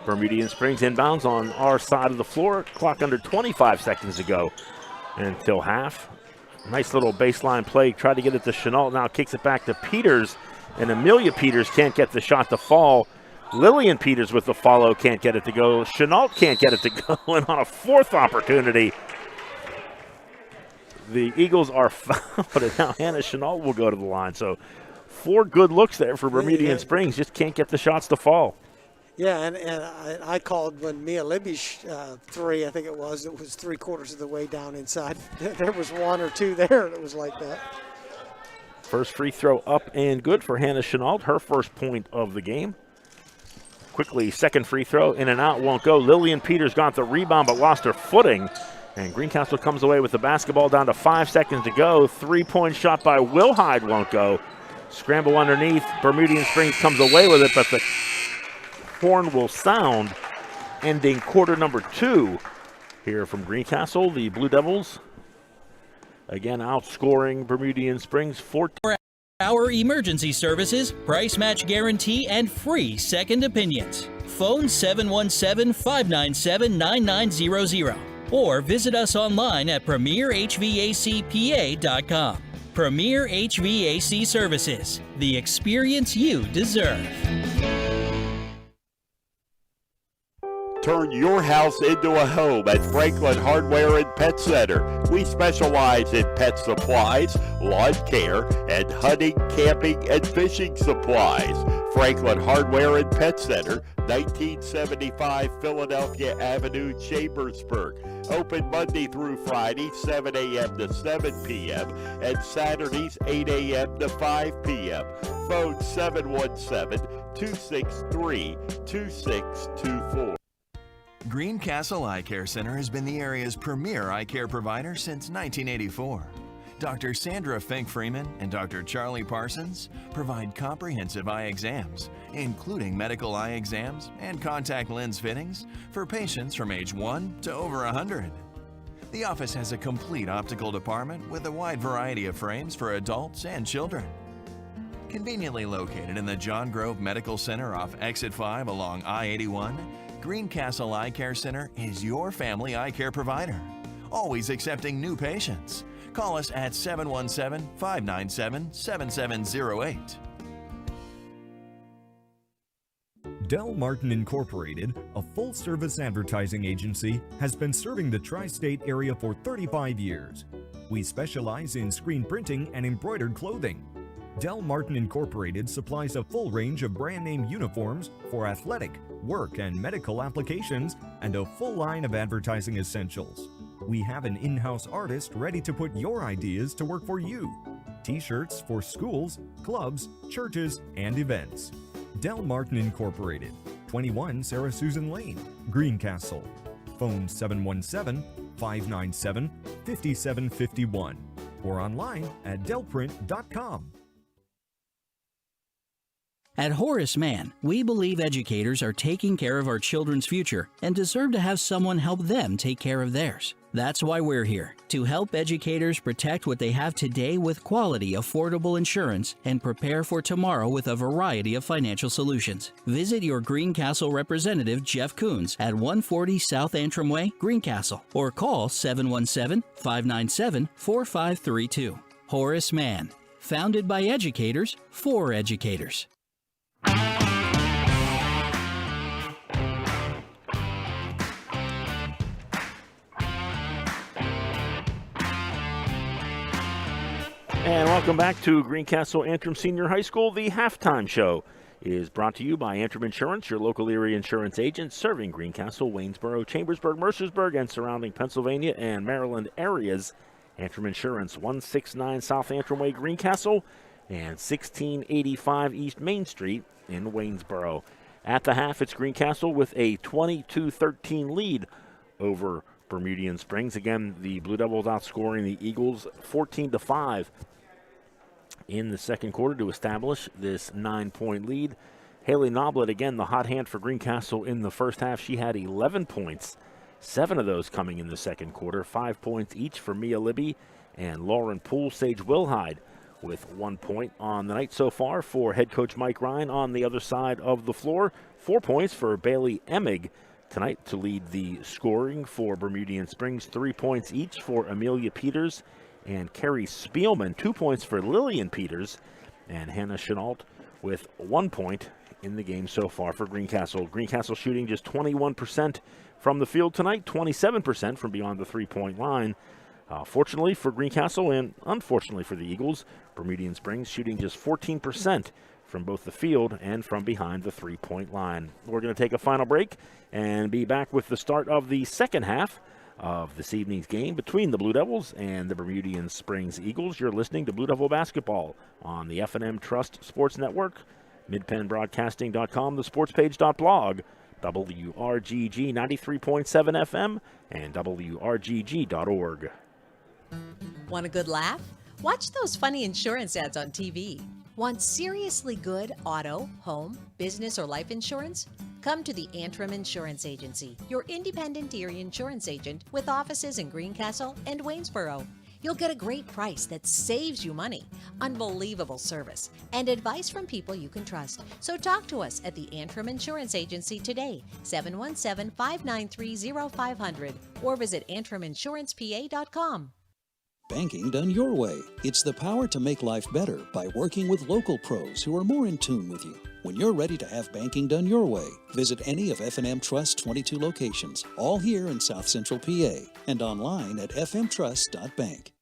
Bermudian Springs inbounds on our side of the floor. Clock under 25 seconds to go until half. Nice little baseline play. Tried to get it to Chenault. Now kicks it back to Peters. And Amelia Peters can't get the shot to fall. Lillian Peters with the follow can't get it to go. Chenault can't get it to go. And on a fourth opportunity, the Eagles are fouled. And now Hannah Chenault will go to the line. So 4 good looks there for Bermudian Springs. Just can't get the shots to fall. Yeah, and I called when Mia Libby's 3, I think it was 3/4 of the way down inside. There was 1 or 2 there that was like that. First free throw up and good for Hannah Chenault, her first point of the game. Quickly, second free throw, in and out, won't go. Lillian Peters got the rebound but lost her footing. And Greencastle comes away with the basketball, down to 5 seconds to go. 3-point shot by Wilhide won't go. Scramble underneath. Bermudian Springs comes away with it, but the horn will sound, ending quarter number 2 here from Greencastle. The Blue Devils, again, outscoring Bermudian Springs 14. Our emergency services, price match guarantee, and free second opinions. Phone 717-597-9900 or visit us online at premierhvacpa.com. Premier HVAC Services, the experience you deserve. Turn your house into a home at Franklin Hardware and Pet Center. We specialize in pet supplies, lawn care, and hunting, camping, and fishing supplies. Franklin Hardware and Pet Center, 1975 Philadelphia Avenue, Chambersburg. Open Monday through Friday, 7 a.m. to 7 p.m. and Saturdays, 8 a.m. to 5 p.m. Phone 717-263-2624. Greencastle Eye Care Center has been the area's premier eye care provider since 1984. Dr. Sandra Fink-Freeman and Dr. Charlie Parsons provide comprehensive eye exams, including medical eye exams and contact lens fittings for patients from age 1 to over 100. The office has a complete optical department with a wide variety of frames for adults and children. Conveniently located in the John Grove Medical Center off Exit 5 along I-81, Greencastle Eye Care Center is your family eye care provider. always accepting new patients. Call us at 717-597-7708. Del Martin Incorporated, a full-service advertising agency, has been serving the tri-state area for 35 years. We specialize in screen printing and embroidered clothing. Del Martin Incorporated supplies a full range of brand-name uniforms for athletic, work, and medical applications, and a full line of advertising essentials. We have an in-house artist ready to put your ideas to work for you. T-shirts for schools, clubs, churches, and events. Del Martin Incorporated, 21 Sarah Susan Lane, Greencastle. Phone 717-597-5751 or online at delprint.com. At Horace Mann, we believe educators are taking care of our children's future and deserve to have someone help them take care of theirs. That's why we're here, to help educators protect what they have today with quality, affordable insurance and prepare for tomorrow with a variety of financial solutions. Visit your Greencastle representative, Jeff Coons, at 140 South Antrim Way, Greencastle, or call 717-597-4532. Horace Mann, founded by educators for educators. And welcome back to Greencastle Antrim Senior High School. The halftime show is brought to you by Antrim Insurance, your local area insurance agent serving Greencastle, Waynesboro, Chambersburg, Mercersburg, and surrounding Pennsylvania and Maryland areas. Antrim Insurance, 169 South Antrim Way, Greencastle, and 1685 East Main Street in Waynesboro. At the half, it's Greencastle with a 22-13 lead over Bermudian Springs. Again, the Blue Devils outscoring the Eagles 14-5 in the second quarter to establish this 9-point lead. Haley Noblet, again, the hot hand for Greencastle in the first half. She had 11 points, 7 of those coming in the second quarter, 5 points each for Mia Libby and Lauren Poole. Sage Wilhide with 1 point on the night so far for head coach Mike Ryan. On the other side of the floor, 4 points for Bailey Emig tonight to lead the scoring for Bermudian Springs. 3 points each for Amelia Peters and Carrie Spielman. 2 points for Lillian Peters and Hannah Chenault with 1 point in the game so far for Greencastle. Greencastle shooting just 21% from the field tonight, 27% from beyond the three-point line. Fortunately for Greencastle and unfortunately for the Eagles, Bermudian Springs shooting just 14% from both the field and from behind the three-point line. We're going to take a final break and be back with the start of the second half of this evening's game between the Blue Devils and the Bermudian Springs Eagles. You're listening to Blue Devil Basketball on the F&M Trust Sports Network, midpennbroadcasting.com, the sportspage.blog, WRGG 93.7 FM, and WRGG.org. Want a good laugh? Watch those funny insurance ads on TV. Want seriously good auto, home, business, or life insurance? Come to the Antrim Insurance Agency, your independent Erie insurance agent with offices in Greencastle and Waynesboro. You'll get a great price that saves you money, unbelievable service, and advice from people you can trust. So talk to us at the Antrim Insurance Agency today, 717-593-0500, or visit antriminsurancepa.com. Banking done your way. It's the power to make life better by working with local pros who are more in tune with you. When you're ready to have banking done your way, visit any of F&M Trust's 22 locations, all here in South Central PA, and online at fmtrust.bank.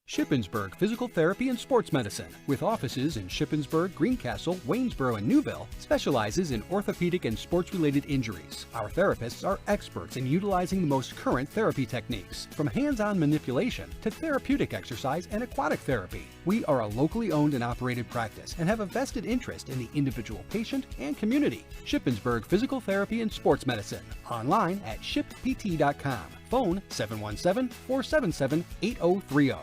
Shippensburg Physical Therapy and Sports Medicine, with offices in Shippensburg, Greencastle, Waynesboro, and Newville, specializes in orthopedic and sports-related injuries. Our therapists are experts in utilizing the most current therapy techniques, from hands-on manipulation to therapeutic exercise and aquatic therapy. We are a locally owned and operated practice and have a vested interest in the individual patient and community. Shippensburg Physical Therapy and Sports Medicine, online at shippt.com. Phone 717-477-8030.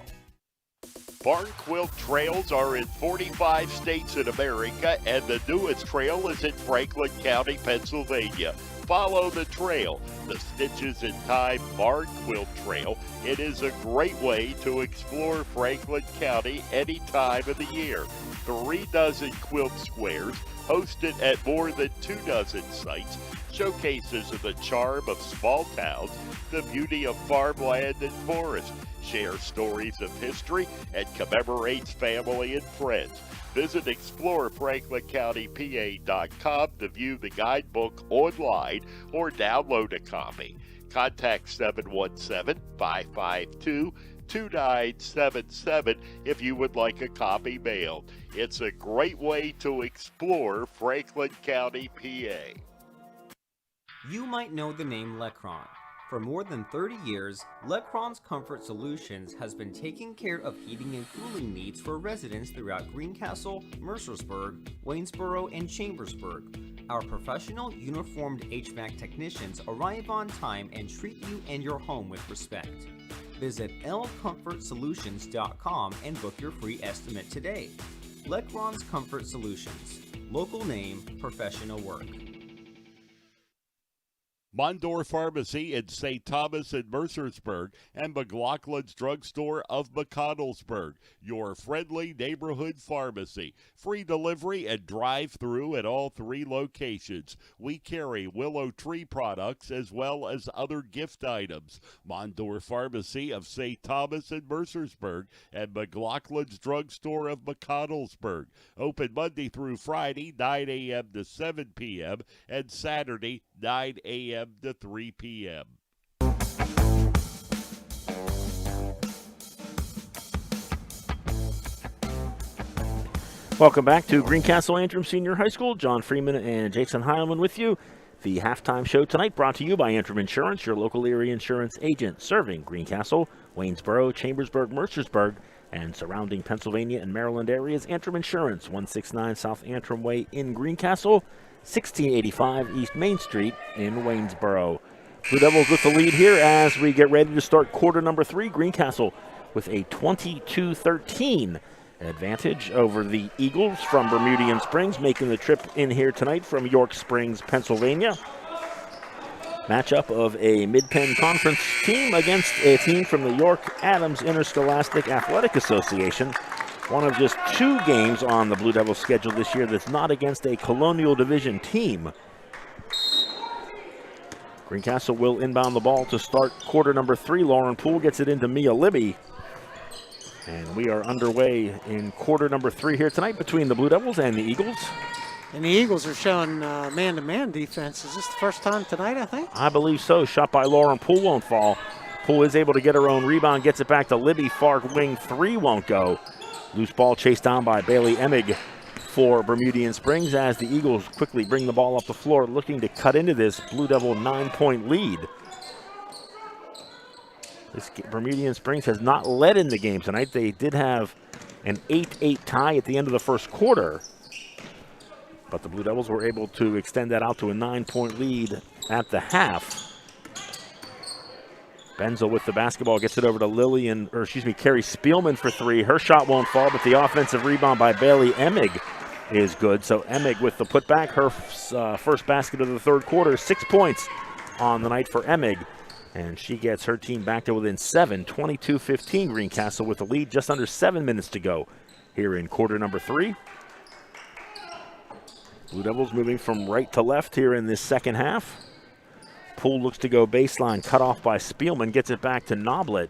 Barn Quilt Trails are in 45 states in America, and the newest trail is in Franklin County, Pennsylvania. Follow the trail. the Stitches in Time Barn Quilt Trail, it is a great way to explore Franklin County any time of the year. 3 dozen quilt squares hosted at more than 2 dozen sites, showcases of the charm of small towns, the beauty of farmland and forest, share stories of history, and commemorates family and friends. Visit ExploreFranklinCountyPA.com to view the guidebook online or download a copy. Contact 717-552-2977 if you would like a copy mailed. It's a great way to explore Franklin County, PA. You might know the name Lecron. For more than 30 years, Lecron's Comfort Solutions has been taking care of heating and cooling needs for residents throughout Greencastle, Mercersburg, Waynesboro, and Chambersburg. Our professional, uniformed HVAC technicians arrive on time and treat you and your home with respect. Visit lcomfortsolutions.com and book your free estimate today. Lecron's Comfort Solutions. Local name, professional work. Mondor Pharmacy in St. Thomas and Mercersburg, and McLaughlin's Drugstore of McConnellsburg, your friendly neighborhood pharmacy. Free delivery and drive-through at all 3 locations. We carry Willow Tree products as well as other gift items. Mondor Pharmacy of St. Thomas and Mercersburg, and McLaughlin's Drugstore of McConnellsburg. Open Monday through Friday, 9 a.m. to 7 p.m., and Saturday, 9 a.m. to 3 p.m. Welcome back to Greencastle Antrim Senior High School. John Freeman and Jason Heilman with you. The halftime show tonight brought to you by Antrim Insurance, your local area insurance agent, serving Greencastle, Waynesboro, Chambersburg, Mercersburg, and surrounding Pennsylvania and Maryland areas. Antrim Insurance, 169 South Antrim Way in Greencastle, 1685 East Main Street in Waynesboro. Blue Devils with the lead here as we get ready to start quarter number 3. Greencastle with a 22-13 advantage over the Eagles from Bermudian Springs, making the trip in here tonight from York Springs, Pennsylvania. Matchup of a Mid-Penn Conference team against a team from the York Adams Interscholastic Athletic Association. One of just 2 games on the Blue Devils schedule this year that's not against a Colonial Division team. Greencastle will inbound the ball to start quarter number 3. Lauren Poole gets it into Mia Libby. And we are underway in quarter number 3 here tonight between the Blue Devils and the Eagles. And the Eagles are showing man-to-man defense. Is this the first time tonight, I think? I believe so. Shot by Lauren Poole won't fall. Poole is able to get her own rebound, gets it back to Libby. Far wing 3 won't go. Loose ball chased down by Bailey Emig for Bermudian Springs as the Eagles quickly bring the ball up the floor, looking to cut into this Blue Devil 9-point lead. This Bermudian Springs has not led in the game tonight. They did have an 8-8 tie at the end of the first quarter, but the Blue Devils were able to extend that out to a 9-point lead at the half. Benzel with the basketball gets it over to Carrie Spielman for 3. Her shot won't fall, but the offensive rebound by Bailey Emig is good. So Emig with the putback, her first basket of the third quarter, 6 points on the night for Emig. And she gets her team back to within 7, 22-15 Greencastle with the lead, just under 7 minutes to go here in quarter number 3. Blue Devils moving from right to left here in this second half. Poole looks to go baseline, cut off by Spielman, gets it back to Noblet.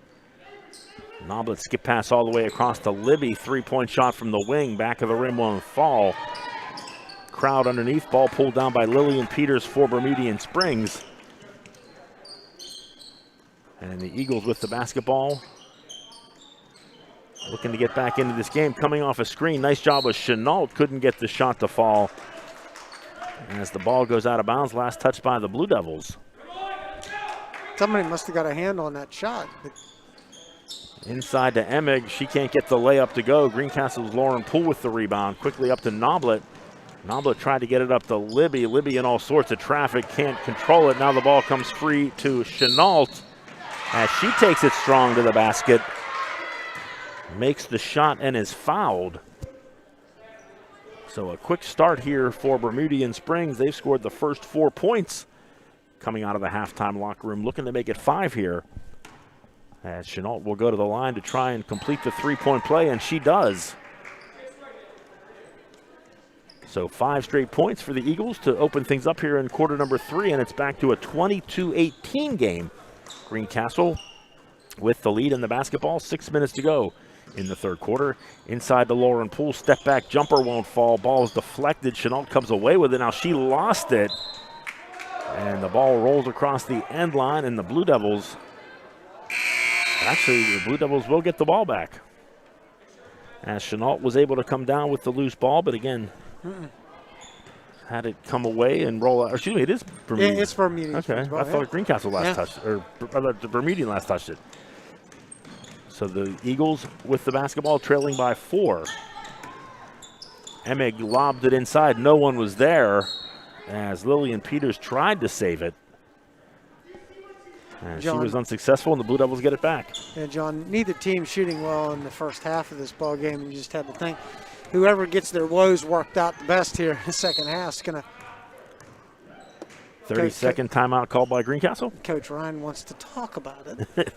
Noblet skip pass all the way across to Libby. 3-point shot from the wing, back of the rim won't fall. Crowd underneath, ball pulled down by Lillian Peters for Bermudian Springs. And the Eagles with the basketball, looking to get back into this game, coming off a screen. Nice job with Chenault, couldn't get the shot to fall. As the ball goes out of bounds, last touch by the Blue Devils. Somebody must have got a hand on that shot. Inside to Emig, she can't get the layup to go. Greencastle's Lauren Poole with the rebound, quickly up to Noblet. Noblet tried to get it up to Libby. Libby in all sorts of traffic, can't control it. Now the ball comes free to Chenault as she takes it strong to the basket. Makes the shot and is fouled. So a quick start here for Bermudian Springs. They've scored the first 4 points coming out of the halftime locker room, looking to make it 5 here. As Chenault will go to the line to try and complete the three-point play, and she does. So 5 straight points for the Eagles to open things up here in quarter number 3, and it's back to a 22-18 game. Greencastle with the lead in the basketball, 6 minutes to go in the third quarter. Inside the Lauren Poole, step back jumper won't fall. Ball is deflected. Chenault comes away with it. Now she lost it. And the ball rolls across the end line, and the Blue Devils, actually the Blue Devils will get the ball back. As Chenault was able to come down with the loose ball, but again, had it come away and roll out. Excuse me, it is Bermudian. Yeah, it's Bermudian. Okay, I thought Greencastle last touched, or the Bermudian last touched it. So the Eagles with the basketball trailing by 4. Emig lobbed it inside. No one was there as Lillian Peters tried to save it. And John, she was unsuccessful, and the Blue Devils get it back. Yeah, John, neither team shooting well in the first half of this ball game. You just had to think whoever gets their woes worked out the best here in the second half is going to. 30-second timeout called by Greencastle. Coach Ryan wants to talk about it.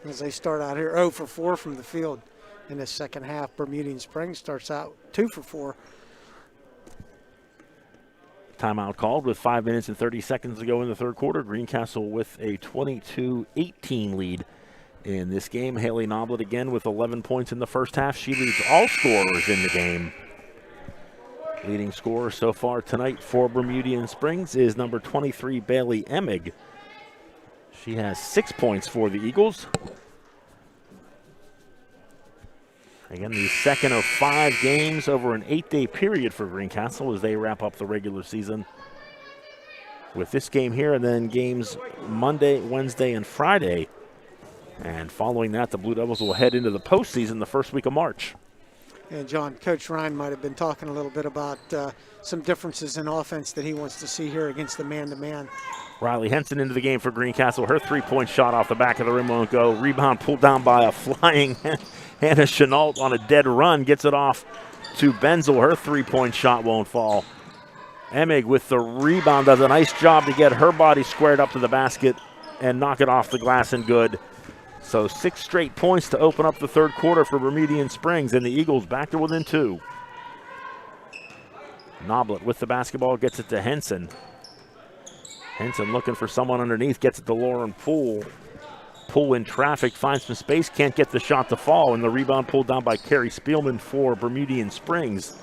As they start out here 0 for 4 from the field in the second half. Bermudian Springs starts out 2 for 4. Timeout called with 5 minutes and 30 seconds to go in the third quarter. Greencastle with a 22-18 lead in this game. Haley Noblet again with 11 points in the first half. She leads all scorers in the game. Leading scorer so far tonight for Bermudian Springs is number 23, Bailey Emig. She has 6 points for the Eagles. Again, the second of 5 games over an 8-day period for Greencastle as they wrap up the regular season with this game here, and then games Monday, Wednesday, and Friday. And following that, the Blue Devils will head into the postseason the first week of March. And John, Coach Ryan might have been talking a little bit about some differences in offense that he wants to see here against the man-to-man. Riley Henson into the game for Greencastle. Her three-point shot off the back of the rim won't go. Rebound pulled down by a flying Hannah Chenault on a dead run. Gets it off to Benzel. Her three-point shot won't fall. Emig with the rebound does a nice job to get her body squared up to the basket and knock it off the glass and good. So 6 straight points to open up the third quarter for Bermudian Springs, and the Eagles back to within 2. Noblet with the basketball gets it to Henson. Henson looking for someone underneath, gets it to Lauren Poole. Poole in traffic, finds some space, can't get the shot to fall, and the rebound pulled down by Carrie Spielman for Bermudian Springs.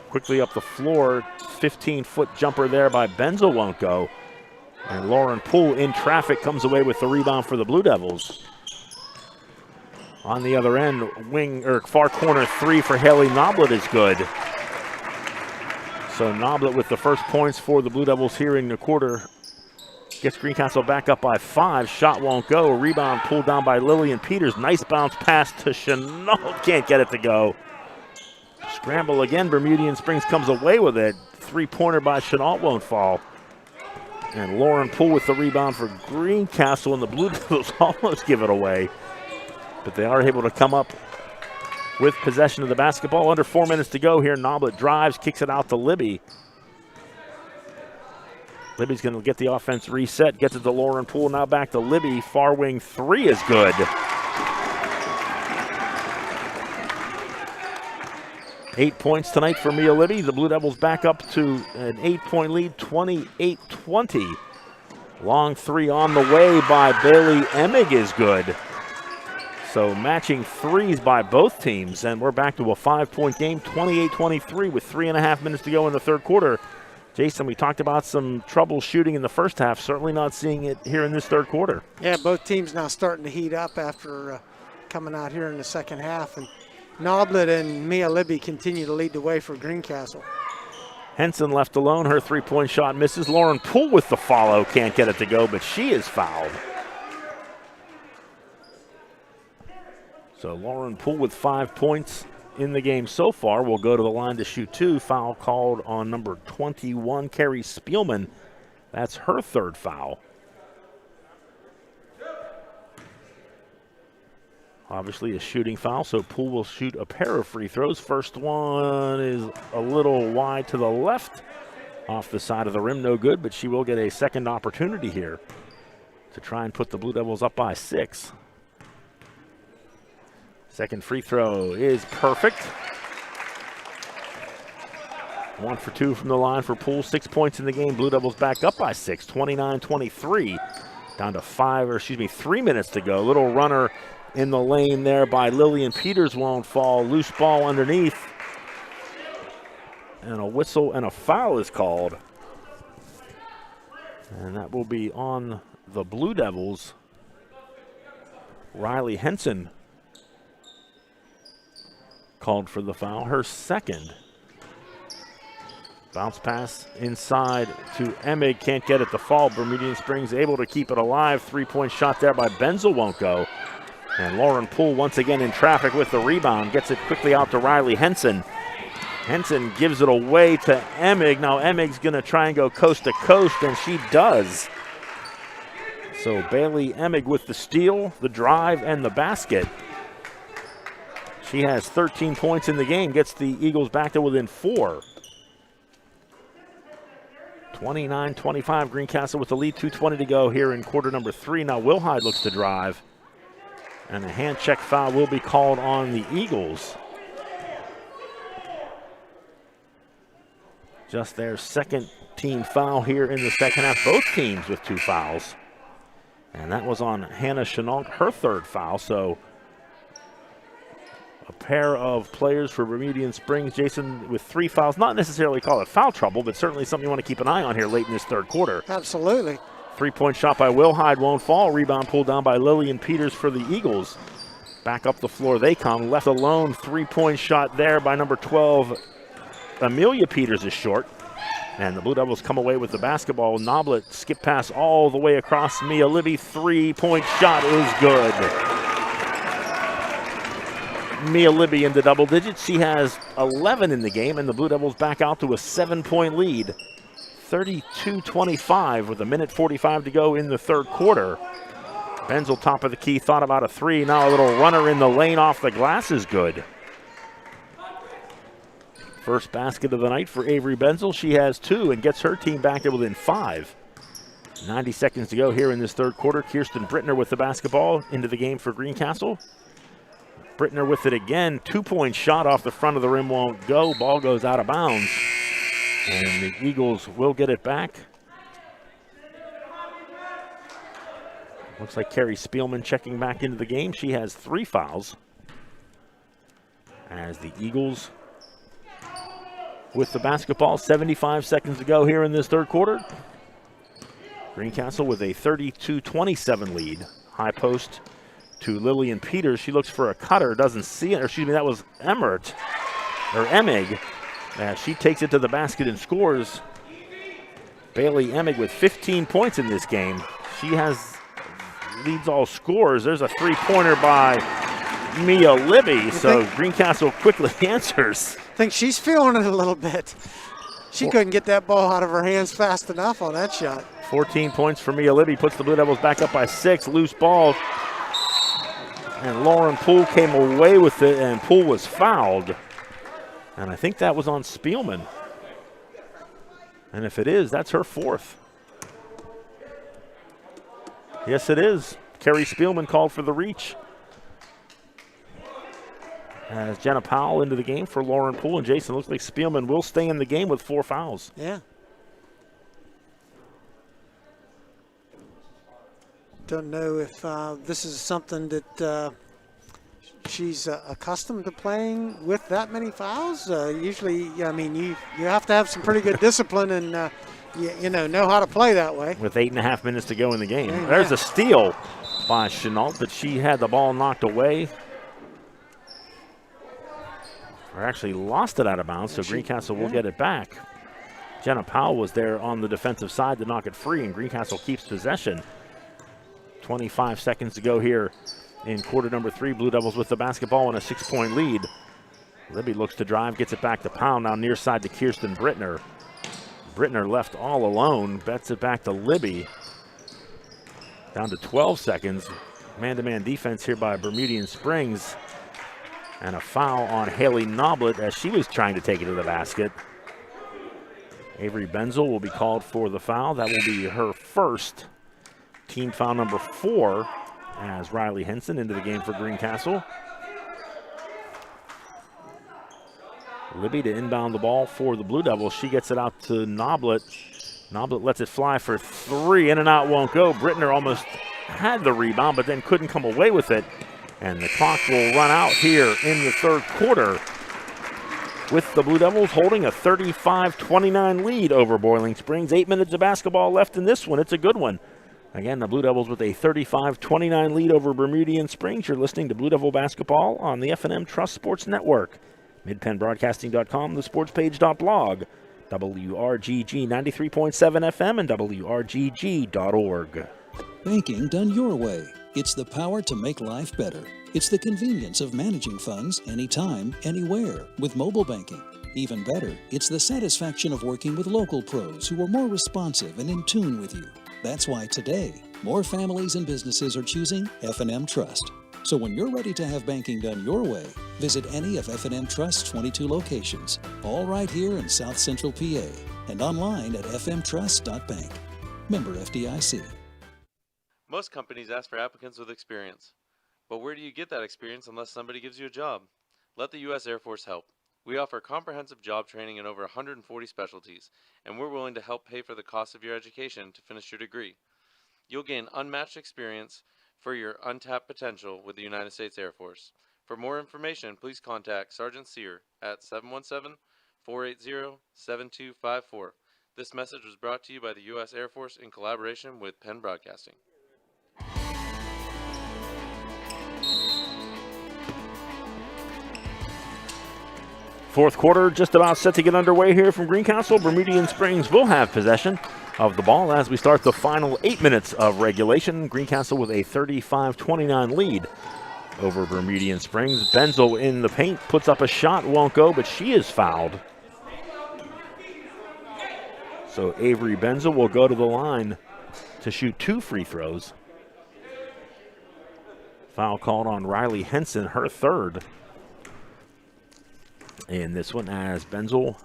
Quickly up the floor, 15-foot jumper there by Benzel won't go. And Lauren Poole in traffic comes away with the rebound for the Blue Devils. On the other end, far corner 3 for Haley Noblet is good. So Noblet with the first points for the Blue Devils here in the quarter. Gets Greencastle back up by 5. Shot won't go. Rebound pulled down by Lillian Peters. Nice bounce pass to Chenault. Can't get it to go. Scramble again. Bermudian Springs comes away with it. 3-pointer by Chenault won't fall. And Lauren Poole with the rebound for Greencastle, and the Blue Devils almost give it away. But they are able to come up with possession of the basketball. Under 4 minutes to go here. Noblet drives, kicks it out to Libby. Libby's going to get the offense reset, gets it to Lauren Poole. Now back to Libby. Far wing 3 is good. Eight points tonight for Mia Libby. The Blue Devils back up to an 8-point lead, 28-20. Long 3 on the way by Bailey Emig is good. So matching threes by both teams, and we're back to a 5-point game, 28-23 with 3.5 minutes to go in the third quarter. Jason, we talked about some trouble shooting in the first half. Certainly not seeing it here in this third quarter. Yeah, both teams now starting to heat up after coming out here in the second half. And Noblet and Mia Libby continue to lead the way for Greencastle. Henson left alone. Her 3-point shot misses. Lauren Poole with the follow. Can't get it to go, but she is fouled. So Lauren Poole with 5 points in the game so far will go to the line to shoot 2. Foul called on number 21, Carrie Spielman. That's her 3rd foul. Obviously a shooting foul, so Poole will shoot a pair of free throws. First one is a little wide to the left. Off the side of the rim, no good, but she will get a second opportunity here to try and put the Blue Devils up by 6. Second free throw is perfect. 1 for 2 from the line for Poole. 6 points in the game. Blue Devils back up by 6, 29-23. Down to 3 minutes to go. Little runner in the lane there by Lillian Peters won't fall. Loose ball underneath. And a whistle and a foul is called. And that will be on the Blue Devils. Riley Henson called for the foul, her second. Bounce pass inside to Emig, can't get it to fall. Bermudian Springs able to keep it alive. 3-point shot there by Benzel won't go. And Lauren Poole once again in traffic with the rebound. Gets it quickly out to Riley Henson. Henson gives it away to Emig. Now Emig's gonna try and go coast to coast, and she does. So Bailey Emig with the steal, the drive, and the basket. She has 13 points in the game, gets the Eagles back to within 4. 29-25, Greencastle with the lead, 2:20 to go here in quarter number 3. Now Wilhide looks to drive, and a hand check foul will be called on the Eagles. Just their second team foul here in the second half, both teams with 2 fouls. And that was on Hannah Chenault, her 3rd foul, so a pair of players for Bermudian Springs, Jason, with 3 fouls. Not necessarily call it foul trouble, but certainly something you want to keep an eye on here late in this 3rd quarter. Absolutely. 3-point shot by Wilhide won't fall. Rebound pulled down by Lillian Peters for the Eagles. Back up the floor they come. Left alone, 3-point shot there by number 12. Amelia Peters is short. And the Blue Devils come away with the basketball. Noblet skip pass all the way across Mia Libby. 3-point shot is good. Mia Libby into double digits. She has 11 in the game, and the Blue Devils back out to a 7-point lead. 32-25 with 1:45 to go in the 3rd quarter. Benzel top of the key, thought about a 3. Now a little runner in the lane off the glass is good. First basket of the night for Avery Benzel. She has 2 and gets her team back to within 5. 90 seconds to go here in this 3rd quarter. Kirsten Brittner with the basketball into the game for Greencastle. Brittner with it again. 2-point shot off the front of the rim won't go. Ball goes out of bounds. And the Eagles will get it back. Looks like Carrie Spielman checking back into the game. She has 3 fouls. As the Eagles with the basketball, 75 seconds to go here in this 3rd quarter. Greencastle with a 32-27 lead. High post to Lillian Peters. She looks for a cutter, doesn't see it. Or excuse me, that was Emig. She takes it to the basket and scores. Bailey Emig with 15 points in this game. She leads all scores. There's a 3-pointer by Mia Libby, so Greencastle quickly answers. I think she's feeling it a little bit. She couldn't get that ball out of her hands fast enough on that shot. 14 points for Mia Libby, puts the Blue Devils back up by 6. Loose ball, and Lauren Poole came away with it, and Poole was fouled. And I think that was on Spielman. And if it is, that's her 4th. Yes, it is. Carrie Spielman called for the reach. As Jenna Powell into the game for Lauren Poole, and Jason, looks like Spielman will stay in the game with 4 fouls. Yeah. Don't know if this is something that she's accustomed to playing with that many fouls. Usually, I mean, you have to have some pretty good discipline and you know how to play that way. With 8.5 minutes to go in the game. Yeah. There's a steal by Chenault, but she had the ball knocked away. Or actually lost it out of bounds, so Greencastle will get it back. Jenna Powell was there on the defensive side to knock it free, and Greencastle keeps possession. 25 seconds to go here in quarter number 3. Blue Devils with the basketball and a 6-point lead. Libby looks to drive, gets it back to Powell, now near side to Kirsten Brittner. Brittner left all alone, bets it back to Libby. Down to 12 seconds. Man-to-man defense here by Bermudian Springs. And a foul on Haley Noblet as she was trying to take it to the basket. Avery Benzel will be called for the foul. That will be her first. Team foul number 4 as Riley Henson into the game for Greencastle. Libby to inbound the ball for the Blue Devils. She gets it out to Noblet. Noblet lets it fly for 3. In and out won't go. Brittner almost had the rebound, but then couldn't come away with it. And the clock will run out here in the third quarter, with the Blue Devils holding a 35-29 lead over Boiling Springs. 8 minutes of basketball left in this one. It's a good one. Again, the Blue Devils with a 35-29 lead over Bermudian Springs. You're listening to Blue Devil Basketball on the F&M Trust Sports Network. MidPennBroadcasting.com, thesportspage.blog, WRGG 93.7 FM, and WRGG.org. Banking done your way. It's the power to make life better. It's the convenience of managing funds anytime, anywhere with mobile banking. Even better, it's the satisfaction of working with local pros who are more responsive and in tune with you. That's why today, more families and businesses are choosing F&M Trust. So when you're ready to have banking done your way, visit any of F&M Trust's 22 locations, all right here in South Central PA, and online at fmtrust.bank. Member FDIC. Most companies ask for applicants with experience. But where do you get that experience unless somebody gives you a job? Let the U.S. Air Force help. We offer comprehensive job training in over 140 specialties, and we're willing to help pay for the cost of your education to finish your degree. You'll gain unmatched experience for your untapped potential with the United States Air Force. For more information, please contact Sergeant Sear at 717-480-7254. This message was brought to you by the U.S. Air Force in collaboration with Penn Broadcasting. Fourth quarter just about set to get underway here from Greencastle. Bermudian Springs will have possession of the ball as we start the final 8 minutes of regulation. Greencastle with a 35-29 lead over Bermudian Springs. Benzel in the paint, puts up a shot, won't go, but she is fouled. So Avery Benzel will go to the line to shoot 2 free throws. Foul called on Riley Henson, her third. In this one, as Benzel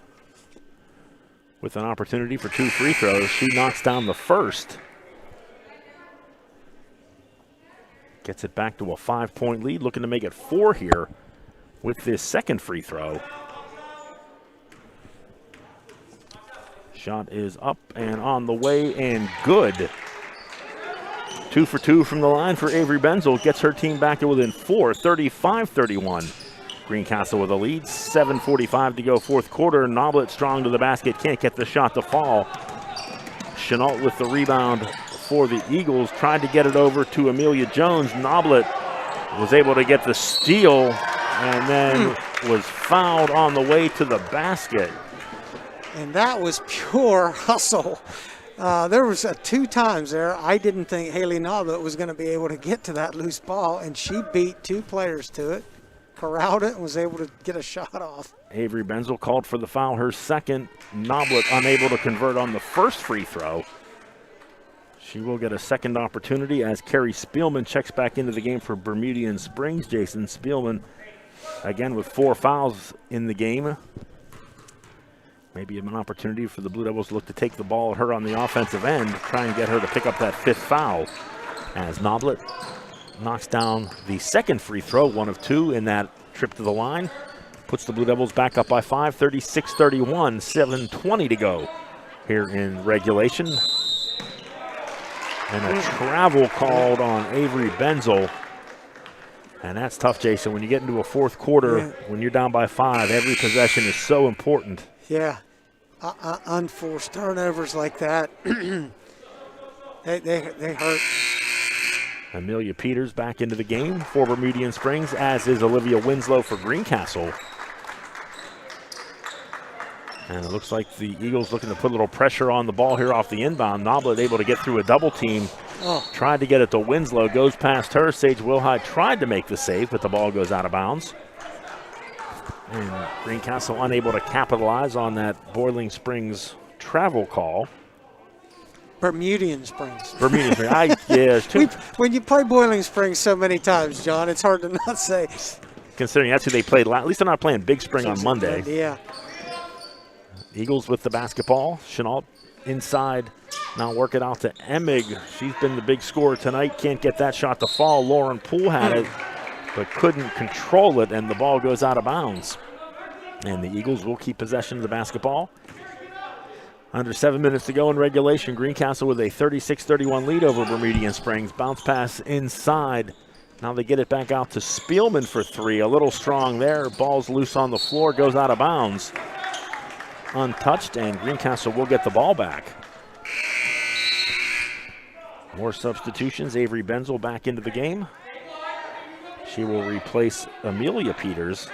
with an opportunity for 2 free throws. She knocks down the first. Gets it back to a 5-point lead, looking to make it 4 here with this second free throw. Shot is up and on the way and good. 2 for 2 from the line for Avery Benzel. Gets her team back to within 4, 35-31. Greencastle with a lead, 7:45 to go fourth quarter. Noblet strong to the basket, can't get the shot to fall. Chenault with the rebound for the Eagles, tried to get it over to Amelia Jones. Noblet was able to get the steal and then was fouled on the way to the basket. And that was pure hustle. There was 2 times there I didn't think Haley Noblet was going to be able to get to that loose ball, and she beat 2 players to it. Corralled it and was able to get a shot off. Avery Benzel called for the foul, her second. Noblet unable to convert on the first free throw. She will get a second opportunity as Carrie Spielman checks back into the game for Bermudian Springs. Jason Spielman again with 4 fouls in the game. Maybe an opportunity for the Blue Devils to look to take the ball at her on the offensive end, try and get her to pick up that 5th foul, as Noblet knocks down the second free throw, 1 of 2 in that trip to the line. Puts the Blue Devils back up by 5, 36-31, 7:20 to go here in regulation. And a travel called on Avery Benzel. And that's tough, Jason. When you get into a fourth quarter, when you're down by 5, every possession is so important. Yeah, unforced turnovers like that, they hurt. Amelia Peters back into the game for Bermudian Springs, as is Olivia Winslow for Greencastle. And it looks like the Eagles looking to put a little pressure on the ball here off the inbound. Noblet able to get through a double team. Tried to get it to Winslow, goes past her. Sage Wilhide tried to make the save, but the ball goes out of bounds. And Greencastle unable to capitalize on that Boiling Springs travel call. Bermudian Springs. Bermudian Springs. When you play Boiling Springs so many times, John, it's hard to not say. Considering that's who they played last. At least they're not playing Big Spring on Monday. Yeah. Eagles with the basketball. Chenault inside. Now work it out to Emig. She's been the big scorer tonight. Can't get that shot to fall. Lauren Poole had it, but couldn't control it, and the ball goes out of bounds. And the Eagles will keep possession of the basketball. Under 7 minutes to go in regulation. Greencastle with a 36-31 lead over Bermudian Springs. Bounce pass inside. Now they get it back out to Spielman for three. A little strong there. Ball's loose on the floor, goes out of bounds. Untouched, and Greencastle will get the ball back. More substitutions. Avery Benzel back into the game. She will replace Amelia Peters.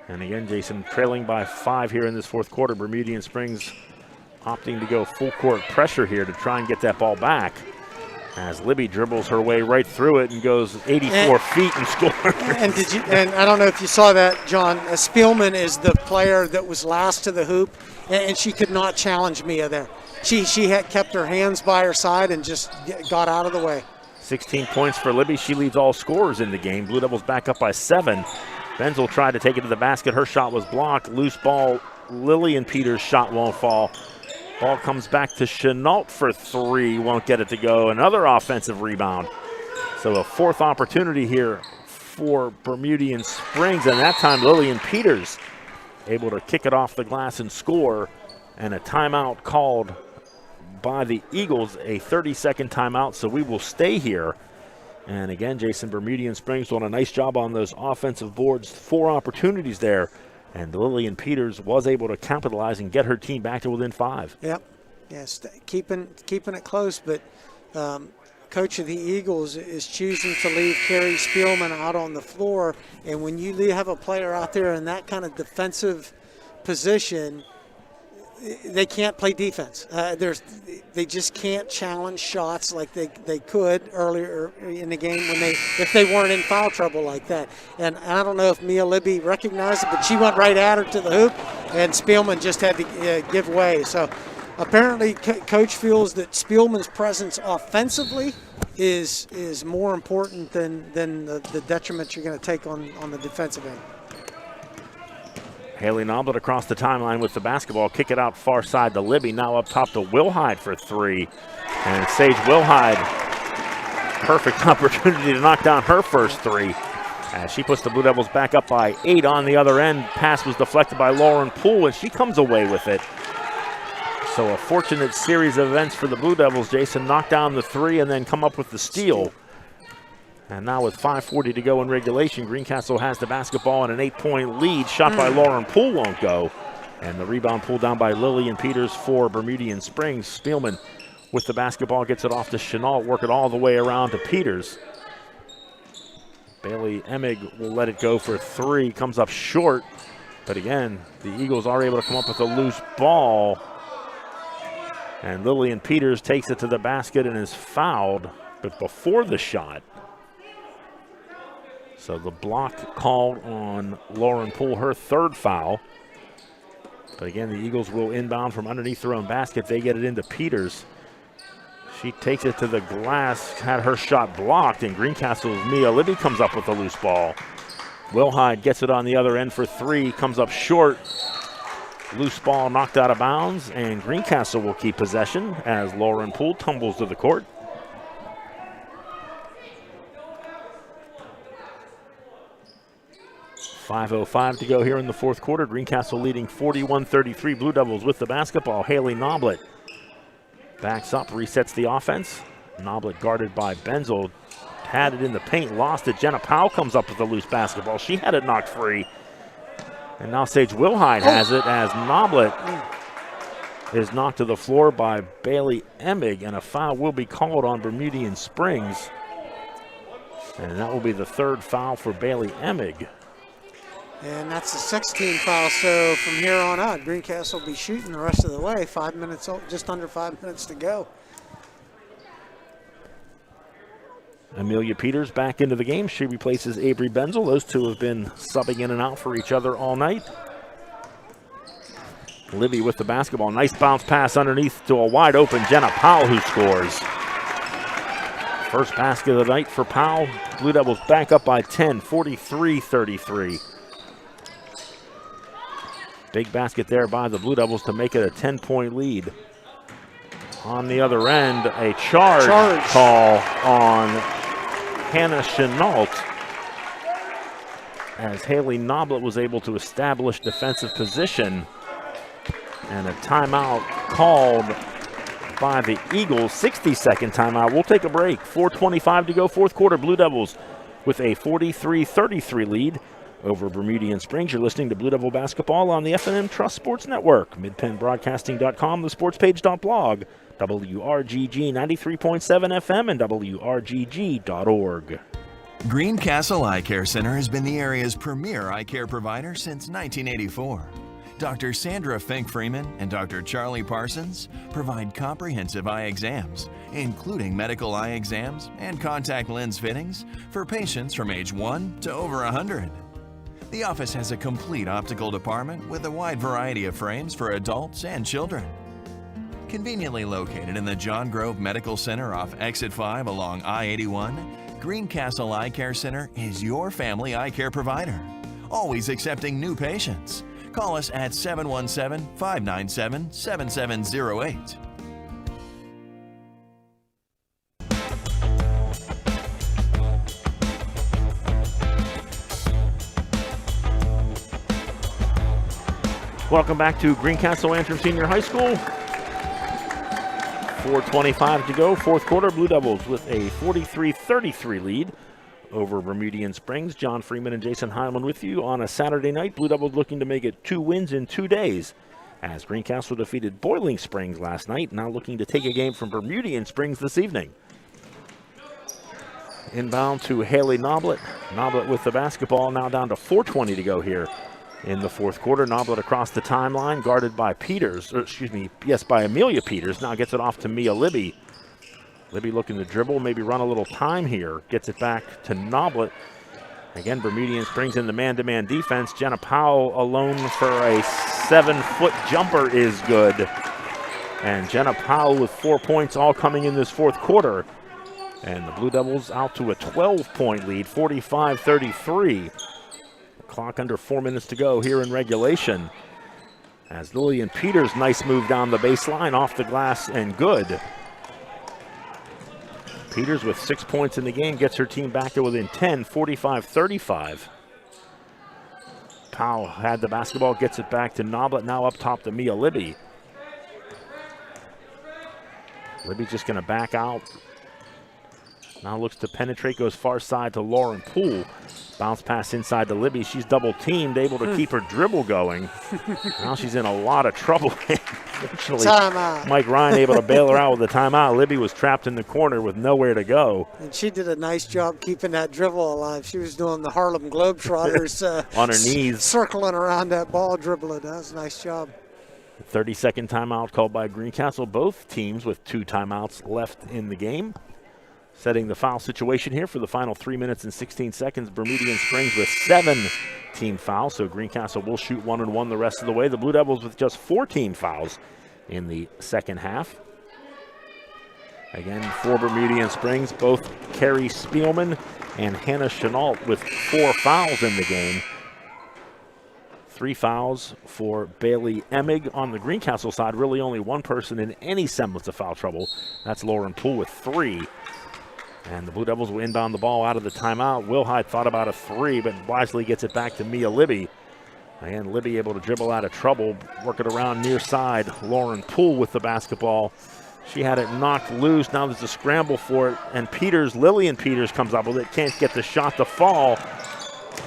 And again, Jason, trailing by 5 here in this fourth quarter. Bermudian Springs opting to go full court pressure here to try and get that ball back, as Libby dribbles her way right through it and goes 84 feet and scores. And I don't know if you saw that, John. Spielman is the player that was last to the hoop, and she could not challenge Mia there. She had kept her hands by her side and just got out of the way. 16 points for Libby. She leads all scorers in the game. Blue Devils back up by 7. Benzel tried to take it to the basket. Her shot was blocked. Loose ball. Lillian Peters' shot won't fall. Ball comes back to Chenault for 3. Won't get it to go. Another offensive rebound. So a fourth opportunity here for Bermudian Springs. And that time Lillian Peters able to kick it off the glass and score. And a timeout called by the Eagles, a 30-second timeout. So we will stay here. And again, Jason, Bermudian Springs doing a nice job on those offensive boards. 4 opportunities there. And Lillian Peters was able to capitalize and get her team back to within 5. Yep. Yes, keeping it close, but coach of the Eagles is choosing to leave Carrie Spielman out on the floor. And when you have a player out there in that kind of defensive position, they can't play defense. They just can't challenge shots like they could earlier in the game if they weren't in foul trouble like that. And I don't know if Mia Libby recognized it, but she went right at her to the hoop, and Spielman just had to give way. So apparently, coach feels that Spielman's presence offensively is more important than the detriment you're going to take on the defensive end. Haley Noblet across the timeline with the basketball. Kick it out far side to Libby. Now up top to Wilhide for 3. And Sage Wilhide, perfect opportunity to knock down her first 3. As she puts the Blue Devils back up by 8 on the other end. Pass was deflected by Lauren Poole, and she comes away with it. So a fortunate series of events for the Blue Devils. Jason knocked down the 3 and then come up with the steal. And now with 5:40 to go in regulation, Greencastle has the basketball and an 8-point lead. Shot by Lauren Poole won't go. And the rebound pulled down by Lillian Peters for Bermudian Springs. Spielman with the basketball gets it off to Chenault, work it all the way around to Peters. Bailey Emig will let it go for 3, comes up short. But again, the Eagles are able to come up with a loose ball. And Lillian Peters takes it to the basket and is fouled, but before the shot. So the block called on Lauren Poole, her 3rd foul. But again, the Eagles will inbound from underneath their own basket. They get it into Peters. She takes it to the glass, had her shot blocked, and Greencastle's Mia Libby comes up with the loose ball. Wilhide gets it on the other end for 3, comes up short. Loose ball knocked out of bounds, and Greencastle will keep possession as Lauren Poole tumbles to the court. .5:05 to go here in the fourth quarter. Greencastle leading 41-33. Blue Devils with the basketball. Haley Noblet backs up, resets the offense. Noblet guarded by Benzel. Had it in the paint, lost it. Jenna Powell comes up with a loose basketball. She had it knocked free. And now Sage Wilhide has it as Noblet is knocked to the floor by Bailey Emig, and a foul will be called on Bermudian Springs. And that will be the 3rd foul for Bailey Emig. And that's the 16th foul, so from here on out, Greencastle will be shooting the rest of the way. 5 minutes, just under 5 minutes to go. Amelia Peters back into the game. She replaces Avery Benzel. Those two have been subbing in and out for each other all night. Libby with the basketball. Nice bounce pass underneath to a wide open Jenna Powell, who scores. First basket of the night for Powell. Blue Devils back up by 10, 43-33. Big basket there by the Blue Devils to make it a 10-point lead. On the other end, a charge call on Hannah Chenault, as Haley Noblet was able to establish defensive position, and a timeout called by the Eagles, 60-second timeout. We'll take a break. 4:25 to go, fourth quarter. Blue Devils with a 43-33 lead over Bermudian Springs. You're listening to Blue Devil basketball on the F&M Trust Sports Network, midpennbroadcasting.com, thesportspage.blog, WRGG 93.7 FM, and WRGG.org. Greencastle Eye Care Center has been the area's premier eye care provider since 1984. Dr. Sandra Fink-Freeman and Dr. Charlie Parsons provide comprehensive eye exams, including medical eye exams and contact lens fittings for patients from age 1 to over 100. The office has a complete optical department with a wide variety of frames for adults and children. Conveniently located in the John Grove Medical Center off Exit 5 along I-81, Greencastle Eye Care Center is your family eye care provider, always accepting new patients. Call us at 717-597-7708. Welcome back to Greencastle Antrim Senior High School. 4:25 to go, fourth quarter. Blue Devils with a 43-33 lead over Bermudian Springs. John Freeman and Jason Hyman with you on a Saturday night. Blue Devils looking to make it 2 wins in 2 days, as Greencastle defeated Boiling Springs last night, now looking to take a game from Bermudian Springs this evening. Inbound to Haley Noblet. Noblet with the basketball, now down to 4:20 to go here in the fourth quarter. Noblet across the timeline, guarded by by Amelia Peters. Now gets it off to Mia Libby. Libby looking to dribble, maybe run a little time here. Gets it back to Noblet. Again, Bermudian Springs in the man-to-man defense. Jenna Powell alone for a 7-foot jumper is good. And Jenna Powell with 4 points, all coming in this fourth quarter. And the Blue Devils out to a 12-point lead, 45-33. Clock under 4 minutes to go here in regulation. As Lillian Peters, nice move down the baseline, off the glass and good. Peters with 6 points in the game gets her team back to within 10, 45-35. Powell had the basketball, gets it back to Noblet, now up top to Mia Libby. Libby just going to back out. Now looks to penetrate, goes far side to Lauren Poole. Bounce pass inside to Libby. She's double teamed, able to keep her dribble going. Now she's in a lot of trouble. Fortunately, Mike Ryan able to bail her out with a timeout. Libby was trapped in the corner with nowhere to go. And she did a nice job keeping that dribble alive. She was doing the Harlem Globetrotters. On her knees. Circling around that ball, dribbling. That was a nice job. 30-second timeout called by Greencastle. Both teams with 2 timeouts left in the game. Setting the foul situation here for the final 3 minutes and 16 seconds. Bermudian Springs with 7 team fouls, so Greencastle will shoot 1 and 1 the rest of the way. The Blue Devils with just 4 team fouls in the second half. Again, for Bermudian Springs, both Carrie Spielman and Hannah Chenault with 4 fouls in the game. 3 fouls for Bailey Emig. On the Greencastle side, really only one person in any semblance of foul trouble. That's Lauren Poole with 3. And the Blue Devils will inbound the ball out of the timeout. Wilhide thought about a 3, but wisely gets it back to Mia Libby. And Libby able to dribble out of trouble, work it around near side. Lauren Poole with the basketball. She had it knocked loose. Now there's a scramble for it. And Lillian Peters comes up with it. Can't get the shot to fall.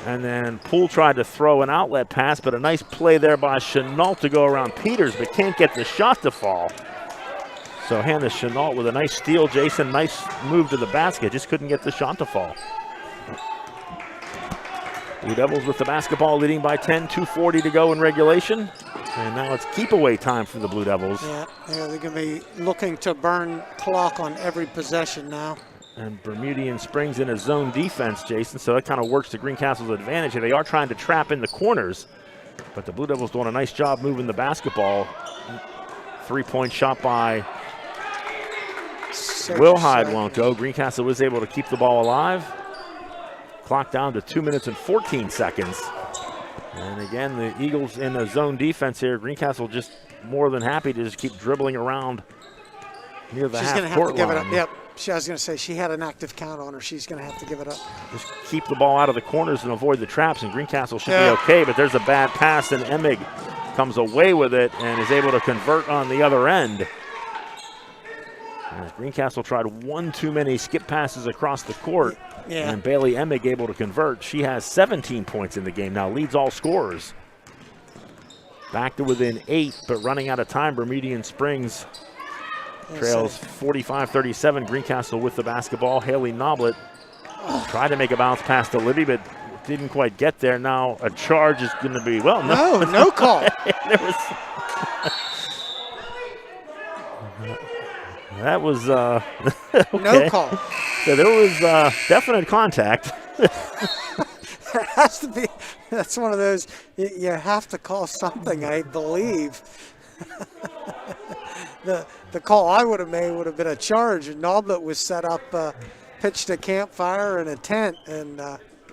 And then Poole tried to throw an outlet pass, but a nice play there by Chenault to go around Peters, but can't get the shot to fall. So Hannah Chenault with a nice steal. Jason, nice move to the basket. Just couldn't get the shot to fall. Blue Devils with the basketball, leading by 10, 2:40 to go in regulation. And now it's keep away time for the Blue Devils. Yeah, they're going to be looking to burn clock on every possession now. And Bermudian Springs in a zone defense, Jason, so that kind of works to Greencastle's advantage. They are trying to trap in the corners, but the Blue Devils doing a nice job moving the basketball. 3-point shot by Wilhide won't go. Greencastle was able to keep the ball alive. Clock down to 2 minutes and 14 seconds. And again, the Eagles in a zone defense here. Greencastle just more than happy to just keep dribbling around near the half-court line. She's going to have to give it up. Yep. I was going to say she had an active count on her. She's going to have to give it up. Just keep the ball out of the corners and avoid the traps, and Greencastle should be okay, but there's a bad pass, and Emig comes away with it and is able to convert on the other end. As Greencastle tried one too many skip passes across the court, and Bailey Emig able to convert. She has 17 points in the game now, leads all scorers. Back to within 8, but running out of time, Bermudian Springs trails 45-37. Greencastle with the basketball. Haley Noblet tried to make a bounce pass to Libby, but didn't quite get there. Now a charge is going to be, well, no call. There was, that was okay. No call. So there was definite contact. There has to be. That's one of those, you have to call something, I believe. The call I would have made would have been a charge. Noblet was set up, pitched a campfire and a tent, and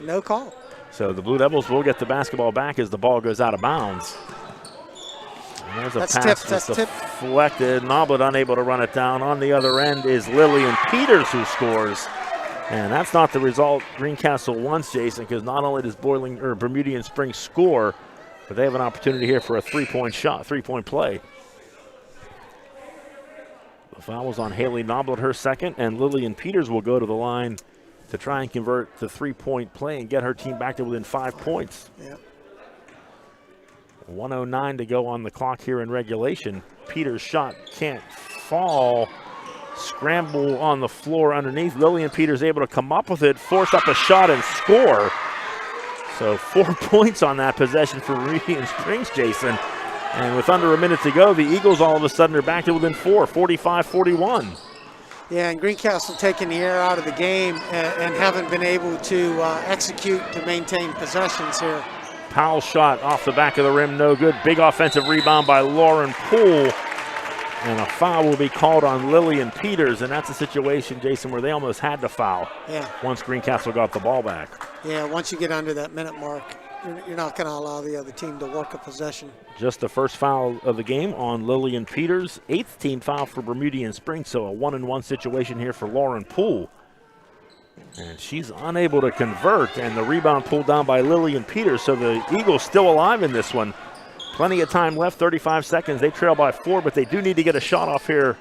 no call. So the Blue Devils will get the basketball back as the ball goes out of bounds. And there's a pass that's deflected. Noblet unable to run it down. On the other end is Lillian Peters who scores. And that's not the result Greencastle wants, Jason, because not only does Bermudian Springs score, but they have an opportunity here for a three-point play. The foul was on Haley Noblet, her second, and Lillian Peters will go to the line to try and convert the three-point play and get her team back to within 5 points. Yep. 1:09 to go on the clock here in regulation. Peters' shot can't fall. Scramble on the floor underneath. Lillian Peters able to come up with it, force up a shot and score. So 4 points on that possession for Bermudian Springs, Jason. And with under a minute to go, the Eagles all of a sudden are back to within 4, 45-41. Yeah, and Greencastle taking the air out of the game and haven't been able to execute to maintain possessions here. Powell's shot off the back of the rim, no good. Big offensive rebound by Lauren Poole. And a foul will be called on Lillian Peters, and that's a situation, Jason, where they almost had to foul once Greencastle got the ball back. Yeah, once you get under that minute mark, you're not going to allow the other team to work a possession. Just the first foul of the game on Lillian Peters. 8th team foul for Bermudian Springs, so a 1-and-1 situation here for Lauren Poole. And she's unable to convert, and the rebound pulled down by Lillian Peters, so the Eagles still alive in this one. Plenty of time left, 35 seconds. They trail by 4, but they do need to get a shot off here.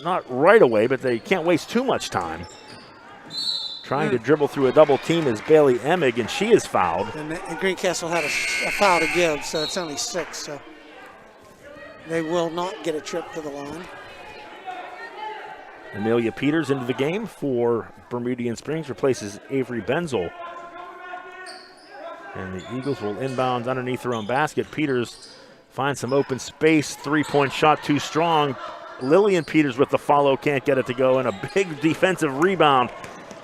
Not right away, but they can't waste too much time. Trying to dribble through a double team is Bailey Emig, and she is fouled. And Greencastle had a foul to give, so it's only 6. So they will not get a trip to the line. Amelia Peters into the game for Bermudian Springs, replaces Avery Benzel. And the Eagles will inbound underneath their own basket. Peters finds some open space. Three-point shot too strong. Lillian Peters with the follow, can't get it to go. And a big defensive rebound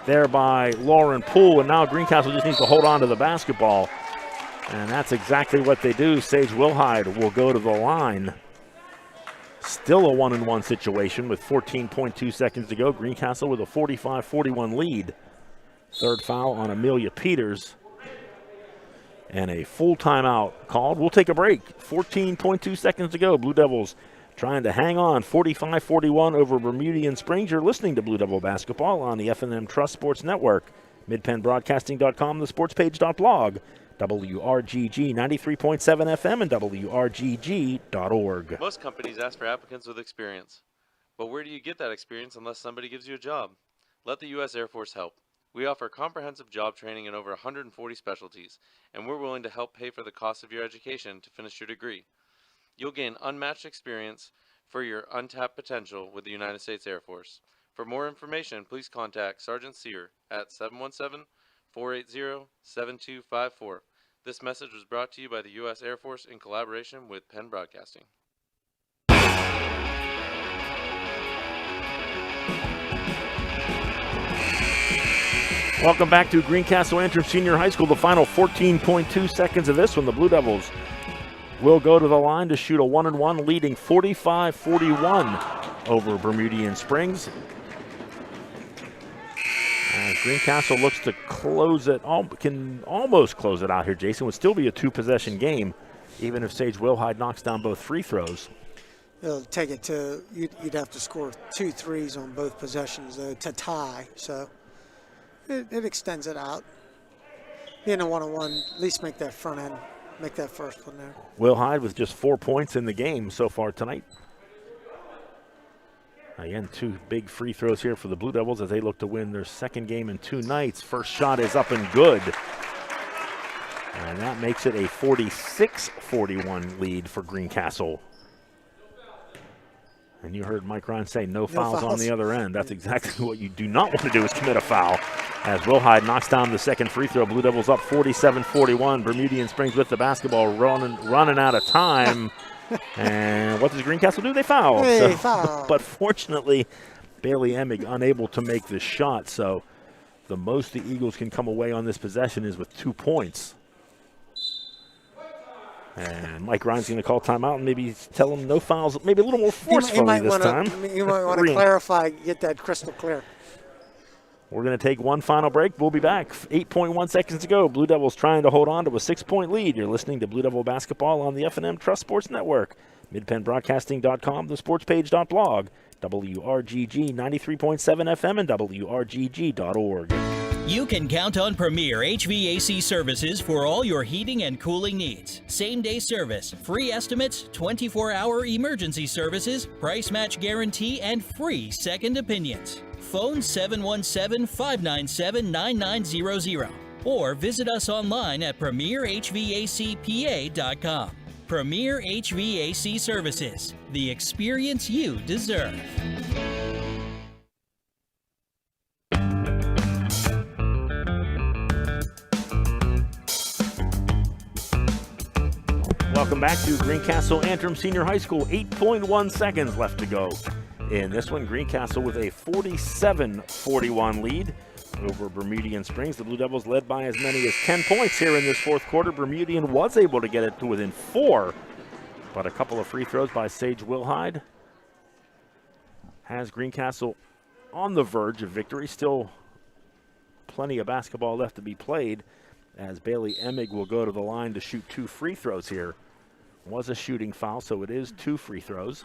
there by Lauren Poole. And now Greencastle just needs to hold on to the basketball. And that's exactly what they do. Sage Wilhide will go to the line. Still a 1-and-1 situation with 14.2 seconds to go. Greencastle with a 45-41 lead. Third foul on Amelia Peters. And a full timeout called. We'll take a break. 14.2 seconds to go. Blue Devils trying to hang on. 45-41 over Bermudian Springs. You're listening to Blue Devil Basketball on the F&M Trust Sports Network. MidPennBroadcasting.com, thesportspage.blog, WRGG 93.7 FM, and WRGG.org. Most companies ask for applicants with experience. But where do you get that experience unless somebody gives you a job? Let the U.S. Air Force help. We offer comprehensive job training in over 140 specialties, and we're willing to help pay for the cost of your education to finish your degree. You'll gain unmatched experience for your untapped potential with the United States Air Force. For more information, please contact Sergeant Sear at 717-480-7254. This message was brought to you by the U.S. Air Force in collaboration with Penn Broadcasting. Welcome back to Greencastle Antrim Senior High School. The final 14.2 seconds of this one. The Blue Devils will go to the line to shoot a 1-and-1, leading 45-41 over Bermudian Springs. As Greencastle looks to close it, can almost close it out here, Jason. Would still be a 2-possession game, even if Sage Wilhide knocks down both free throws. It'll take it to, you'd have to score 2 threes on both possessions, though, to tie. So it extends it out. Being a 1-on-1, at least make that front end, make that first one there. Wilhide with just 4 points in the game so far tonight. Again, 2 big free throws here for the Blue Devils as they look to win their second game in 2 nights. First shot is up and good. And that makes it a 46-41 lead for Greencastle. And you heard Mike Ryan say no fouls on the other end. That's exactly what you do not want to do, is commit a foul. As Wilhide knocks down the second free throw, Blue Devils up 47-41. Bermudian Springs with the basketball running out of time. And what does Greencastle do? They foul. They foul. But fortunately, Bailey Emig unable to make the shot. So the most the Eagles can come away on this possession is with 2 points. And Mike Ryan's going to call timeout and maybe tell them no fouls, maybe a little more forcefully this time. You might want to clarify, get that crystal clear. We're going to take one final break. We'll be back. 8.1 seconds to go. Blue Devils trying to hold on to a 6-point lead. You're listening to Blue Devil Basketball on the F&M Trust Sports Network. MidPennBroadcasting.com, thesportspage.blog, WRGG 93.7 FM, and WRGG.org. You can count on Premier HVAC services for all your heating and cooling needs. Same-day service, free estimates, 24-hour emergency services, price match guarantee, and free second opinions. Phone 717-597-9900 or visit us online at premierhvacpa.com. Premier HVAC Services, the experience you deserve. Welcome back to Greencastle Antrim Senior High School. 8.1 seconds left to go. In this one, Greencastle with a 47-41 lead over Bermudian Springs. The Blue Devils led by as many as 10 points here in this fourth quarter. Bermudian was able to get it to within 4, but a couple of free throws by Sage Wilhide has Greencastle on the verge of victory. Still plenty of basketball left to be played, as Bailey Emig will go to the line to shoot 2 free throws here. Was a shooting foul, so it is 2 free throws.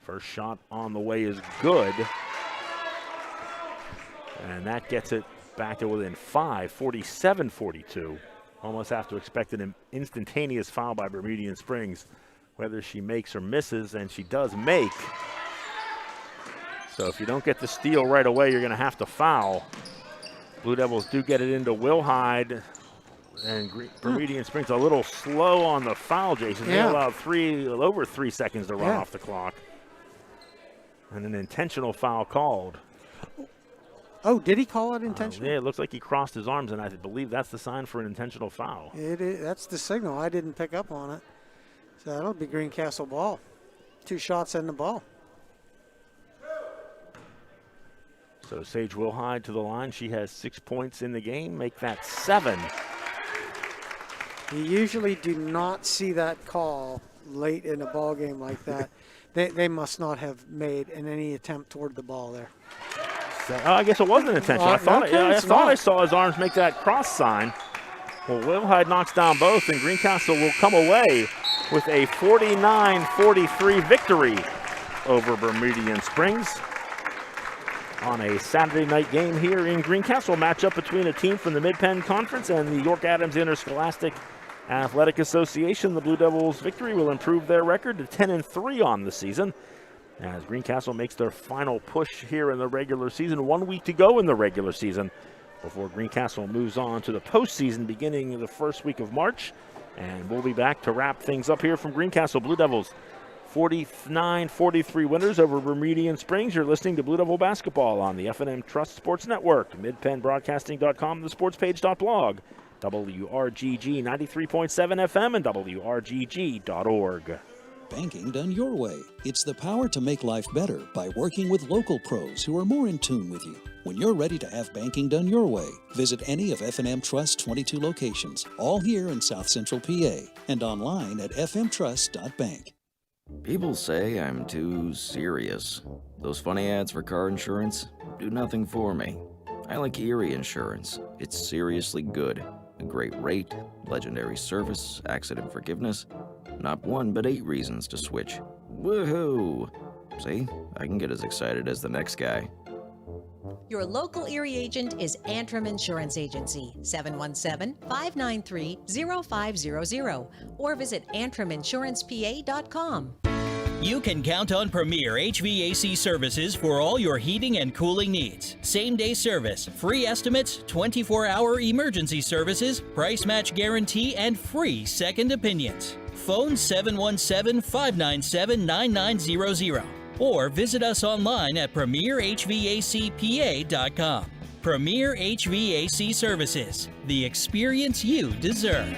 First shot on the way is good. And that gets it back to within 5, 47-42. Almost have to expect an instantaneous foul by Bermudian Springs, whether she makes or misses, and she does make. So if you don't get the steal right away, you're going to have to foul. Blue Devils do get it into Wilhide, and Bermudian Springs a little slow on the foul, Jason. They allowed over 3 seconds to run off the clock. And an intentional foul called. Oh, did he call it intentional? Yeah, it looks like he crossed his arms, and I believe that's the sign for an intentional foul. It is, that's the signal. I didn't pick up on it. So that'll be Greencastle ball. 2 shots in the ball. So Sage Wilhide to the line. She has 6 points in the game. Make that 7. You usually do not see that call late in a ball game like that. They must not have made any attempt toward the ball there. So, I guess it wasn't intentional. I thought I saw his arms make that cross sign. Well, Wilhide knocks down both, and Greencastle will come away with a 49-43 victory over Bermudian Springs on a Saturday night game here in Greencastle. Matchup between a team from the Mid-Penn Conference and the York Adams Interscholastic Athletic Association. The Blue Devils' victory will improve their record to 10-3 on the season, as Greencastle makes their final push here in the regular season. 1 week to go in the regular season before Greencastle moves on to the postseason beginning the first week of March. And we'll be back to wrap things up here from Greencastle. Blue Devils 49-43 winners over Bermudian Springs. You're listening to Blue Devil Basketball on the F&M Trust Sports Network, MidPennBroadcasting.com, thesportspage.blog, WRGG 93.7 FM, and WRGG.org. Banking done your way. It's the power to make life better by working with local pros who are more in tune with you. When you're ready to have banking done your way, visit any of F&M Trust's 22 locations, all here in South Central PA, and online at fmtrust.bank. People say I'm too serious. Those funny ads for car insurance do nothing for me. I like Erie Insurance. It's seriously good. A great rate, legendary service, accident forgiveness. Not one, but 8 reasons to switch. Woohoo! See, I can get as excited as the next guy. Your local Erie agent is Antrim Insurance Agency, 717-593-0500, or visit antriminsurancepa.com. You can count on Premier HVAC services for all your heating and cooling needs. Same-day service, free estimates, 24-hour emergency services, price match guarantee, and free second opinions. Phone 717-597-9900 or visit us online at premierhvacpa.com. Premier HVAC Services, the experience you deserve.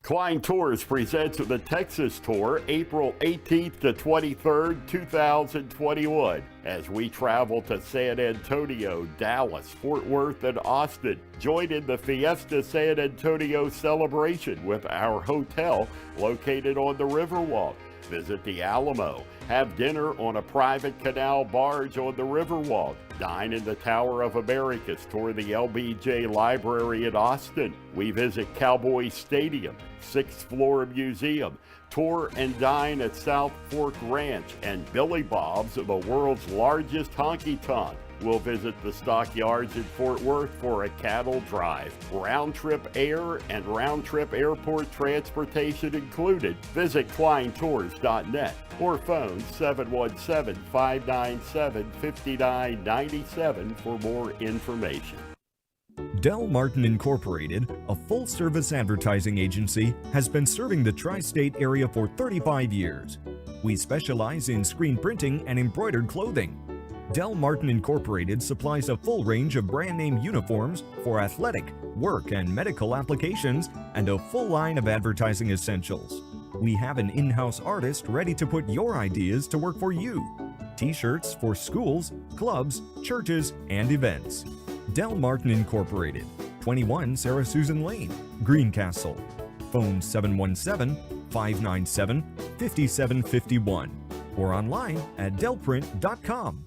Klein Tours presents the Texas Tour April 18th to 23rd, 2021 as we travel to San Antonio, Dallas, Fort Worth, and Austin. Join in the Fiesta San Antonio celebration with our hotel located on the Riverwalk. Visit the Alamo. Have dinner on a private canal barge on the Riverwalk. Dine in the Tower of Americas, tour the LBJ Library in Austin. We visit Cowboy Stadium, 6th Floor Museum. Tour and dine at South Fork Ranch and Billy Bob's, the world's largest honky-tonk. We'll visit the stockyards in Fort Worth for a cattle drive. Round-trip air and round-trip airport transportation included. Visit kleintours.net or phone 717-597-5997 for more information. Del Martin Incorporated, a full-service advertising agency, has been serving the tri-state area for 35 years. We specialize in screen printing and embroidered clothing. Del Martin Incorporated supplies a full range of brand name uniforms for athletic, work, and medical applications, and a full line of advertising essentials. We have an in-house artist ready to put your ideas to work for you. T-shirts for schools, clubs, churches, and events. Del Martin Incorporated, 21 Sarah Susan Lane, Greencastle. Phone 717-597-5751 or online at delprint.com.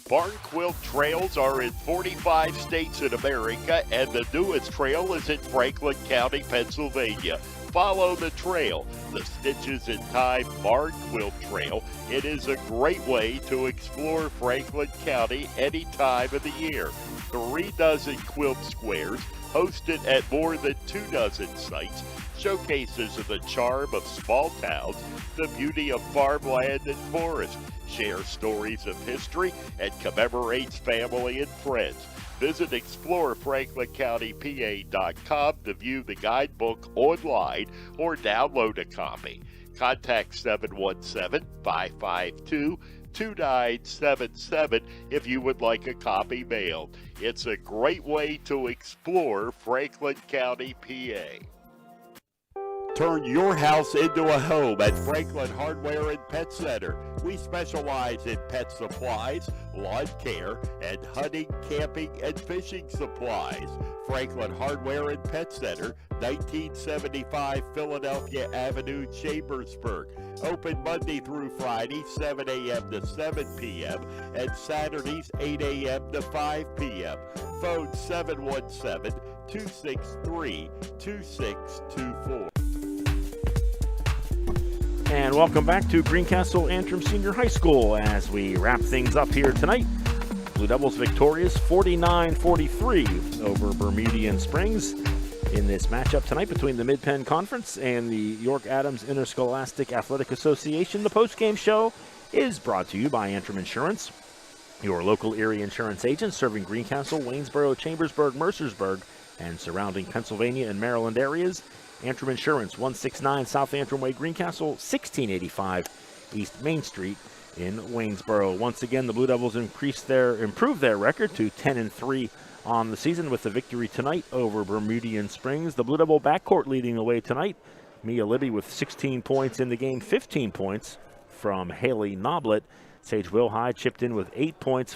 Barn Quilt trails are in 45 states in America, and the newest trail is in Franklin County, Pennsylvania. Follow the trail, the Stitches in Time Barn Quilt Trail. It is a great way to explore Franklin County any time of the year. 3 dozen quilt squares hosted at more than 2 dozen sites, showcases of the charm of small towns, the beauty of farmland and forest, share stories of history, and commemorates family and friends. Visit explorefranklincountypa.com to view the guidebook online or download a copy. Contact 717-552-2977 if you would like a copy mailed. It's a great way to explore Franklin County, PA. Turn your house into a home at Franklin Hardware and Pet Center. We specialize in pet supplies, lawn care, and hunting, camping, and fishing supplies. Franklin Hardware and Pet Center, 1975 Philadelphia Avenue, Chambersburg. Open Monday through Friday, 7 a.m. to 7 p.m. and Saturdays, 8 a.m. to 5 p.m. Phone 717-263-2624. And welcome back to Greencastle Antrim Senior High School as we wrap things up here tonight. Blue Devils victorious 49-43 over Bermudian Springs in this matchup tonight between the Mid-Penn Conference and the York Adams Interscholastic Athletic Association. The postgame show is brought to you by Antrim Insurance, your local Erie insurance agent serving Greencastle, Waynesboro, Chambersburg, Mercersburg, and surrounding Pennsylvania and Maryland areas. Antrim Insurance, 169 South Antrim Way, Greencastle, 1685 East Main Street in Waynesboro. Once again, the Blue Devils improved their record to 10-3 on the season with the victory tonight over Bermudian Springs. The Blue Devil backcourt leading the way tonight. Mia Libby with 16 points in the game, 15 points from Haley Noblet. Sage Wilhide chipped in with 8 points,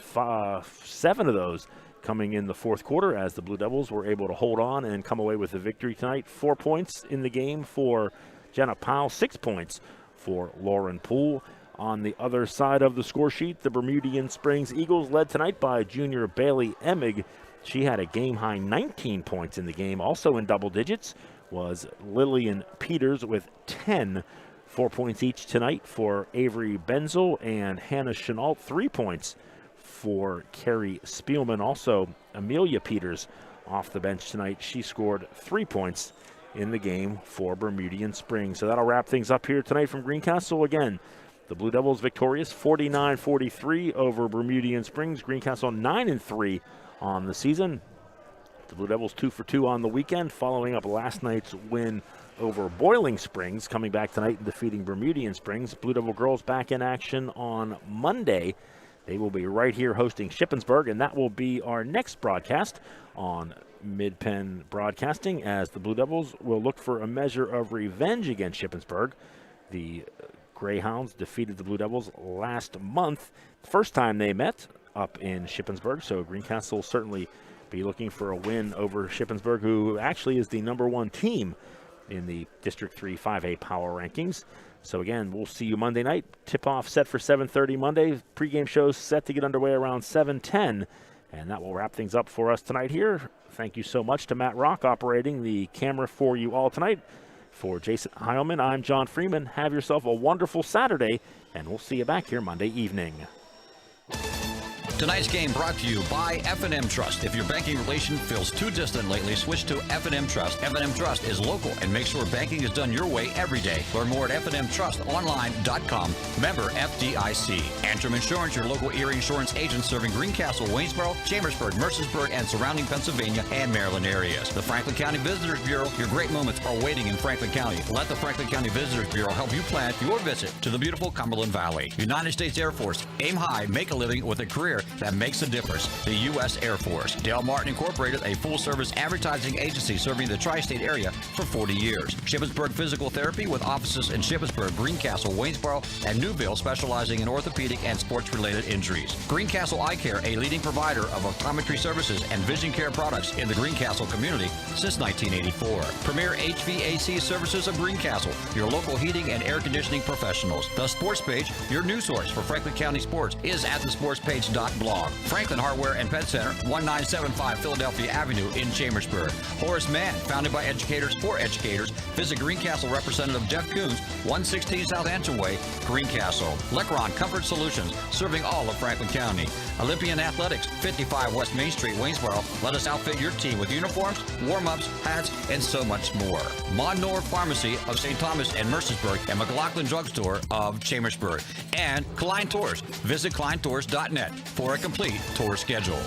7 of those coming in the fourth quarter as the Blue Devils were able to hold on and come away with the victory tonight. 4 points in the game for Jenna Powell, 6 points for Lauren Poole. On the other side of the score sheet, the Bermudian Springs Eagles led tonight by junior Bailey Emig. She had a game-high 19 points in the game. Also in double digits was Lillian Peters with 10. 4 points each tonight for Avery Benzel and Hannah Chenault. 3 points for Carrie Spielman. Also, Amelia Peters off the bench tonight. She scored 3 points in the game for Bermudian Springs. So that'll wrap things up here tonight from Greencastle. Again, the Blue Devils victorious 49-43 over Bermudian Springs. Greencastle 9-3 on the season. The Blue Devils 2 for 2 on the weekend, following up last night's win over Boiling Springs, coming back tonight and defeating Bermudian Springs. Blue Devil girls back in action on Monday. They will be right here hosting Shippensburg, and that will be our next broadcast on Mid-Penn Broadcasting, as the Blue Devils will look for a measure of revenge against Shippensburg. The Greyhounds defeated the Blue Devils last month, first time they met up in Shippensburg, so Greencastle will certainly be looking for a win over Shippensburg, who actually is the #1 team in the District 3 5A Power Rankings. So again, we'll see you Monday night. Tip-off set for 7:30 Monday. Pre-game shows set to get underway around 7:10. And that will wrap things up for us tonight here. Thank you so much to Matt Rock operating the camera for you all tonight. For Jason Heilman, I'm John Freeman. Have yourself a wonderful Saturday, and we'll see you back here Monday evening. Tonight's game brought to you by F&M Trust. If your banking relation feels too distant lately, switch to F&M Trust. F&M Trust is local and makes sure banking is done your way every day. Learn more at fnmtrustonline.com. Member FDIC. Antrim Insurance, your local Erie insurance agent serving Greencastle, Waynesboro, Chambersburg, Mercersburg, and surrounding Pennsylvania and Maryland areas. The Franklin County Visitors Bureau, your great moments are waiting in Franklin County. Let the Franklin County Visitors Bureau help you plan your visit to the beautiful Cumberland Valley. United States Air Force. Aim high, make a living with a career that makes a difference. The U.S. Air Force. Dale Martin Incorporated, a full-service advertising agency serving the tri-state area for 40 years. Shippensburg Physical Therapy with offices in Shippensburg, Greencastle, Waynesboro, and Newville, specializing in orthopedic and sports-related injuries. Greencastle Eye Care, a leading provider of optometry services and vision care products in the Greencastle community since 1984. Premier HVAC Services of Greencastle, your local heating and air conditioning professionals. The Sports Page, your news source for Franklin County sports, is at thesportspage.blog. Franklin Hardware and Pet Center, 1975 Philadelphia Avenue in Chambersburg. Horace Mann, founded by educators for educators. Visit Greencastle Representative Jeff Coons, 116 South Antrim Way, Greencastle. Lecron Comfort Solutions, serving all of Franklin County. Olympian Athletics, 55 West Main Street, Waynesboro. Let us outfit your team with uniforms, warm-ups, hats, and so much more. Monor Pharmacy of St. Thomas and Mercersburg, and McLaughlin Drugstore of Chambersburg. And Klein Tours. Visit kleintours.net for a complete tour schedule.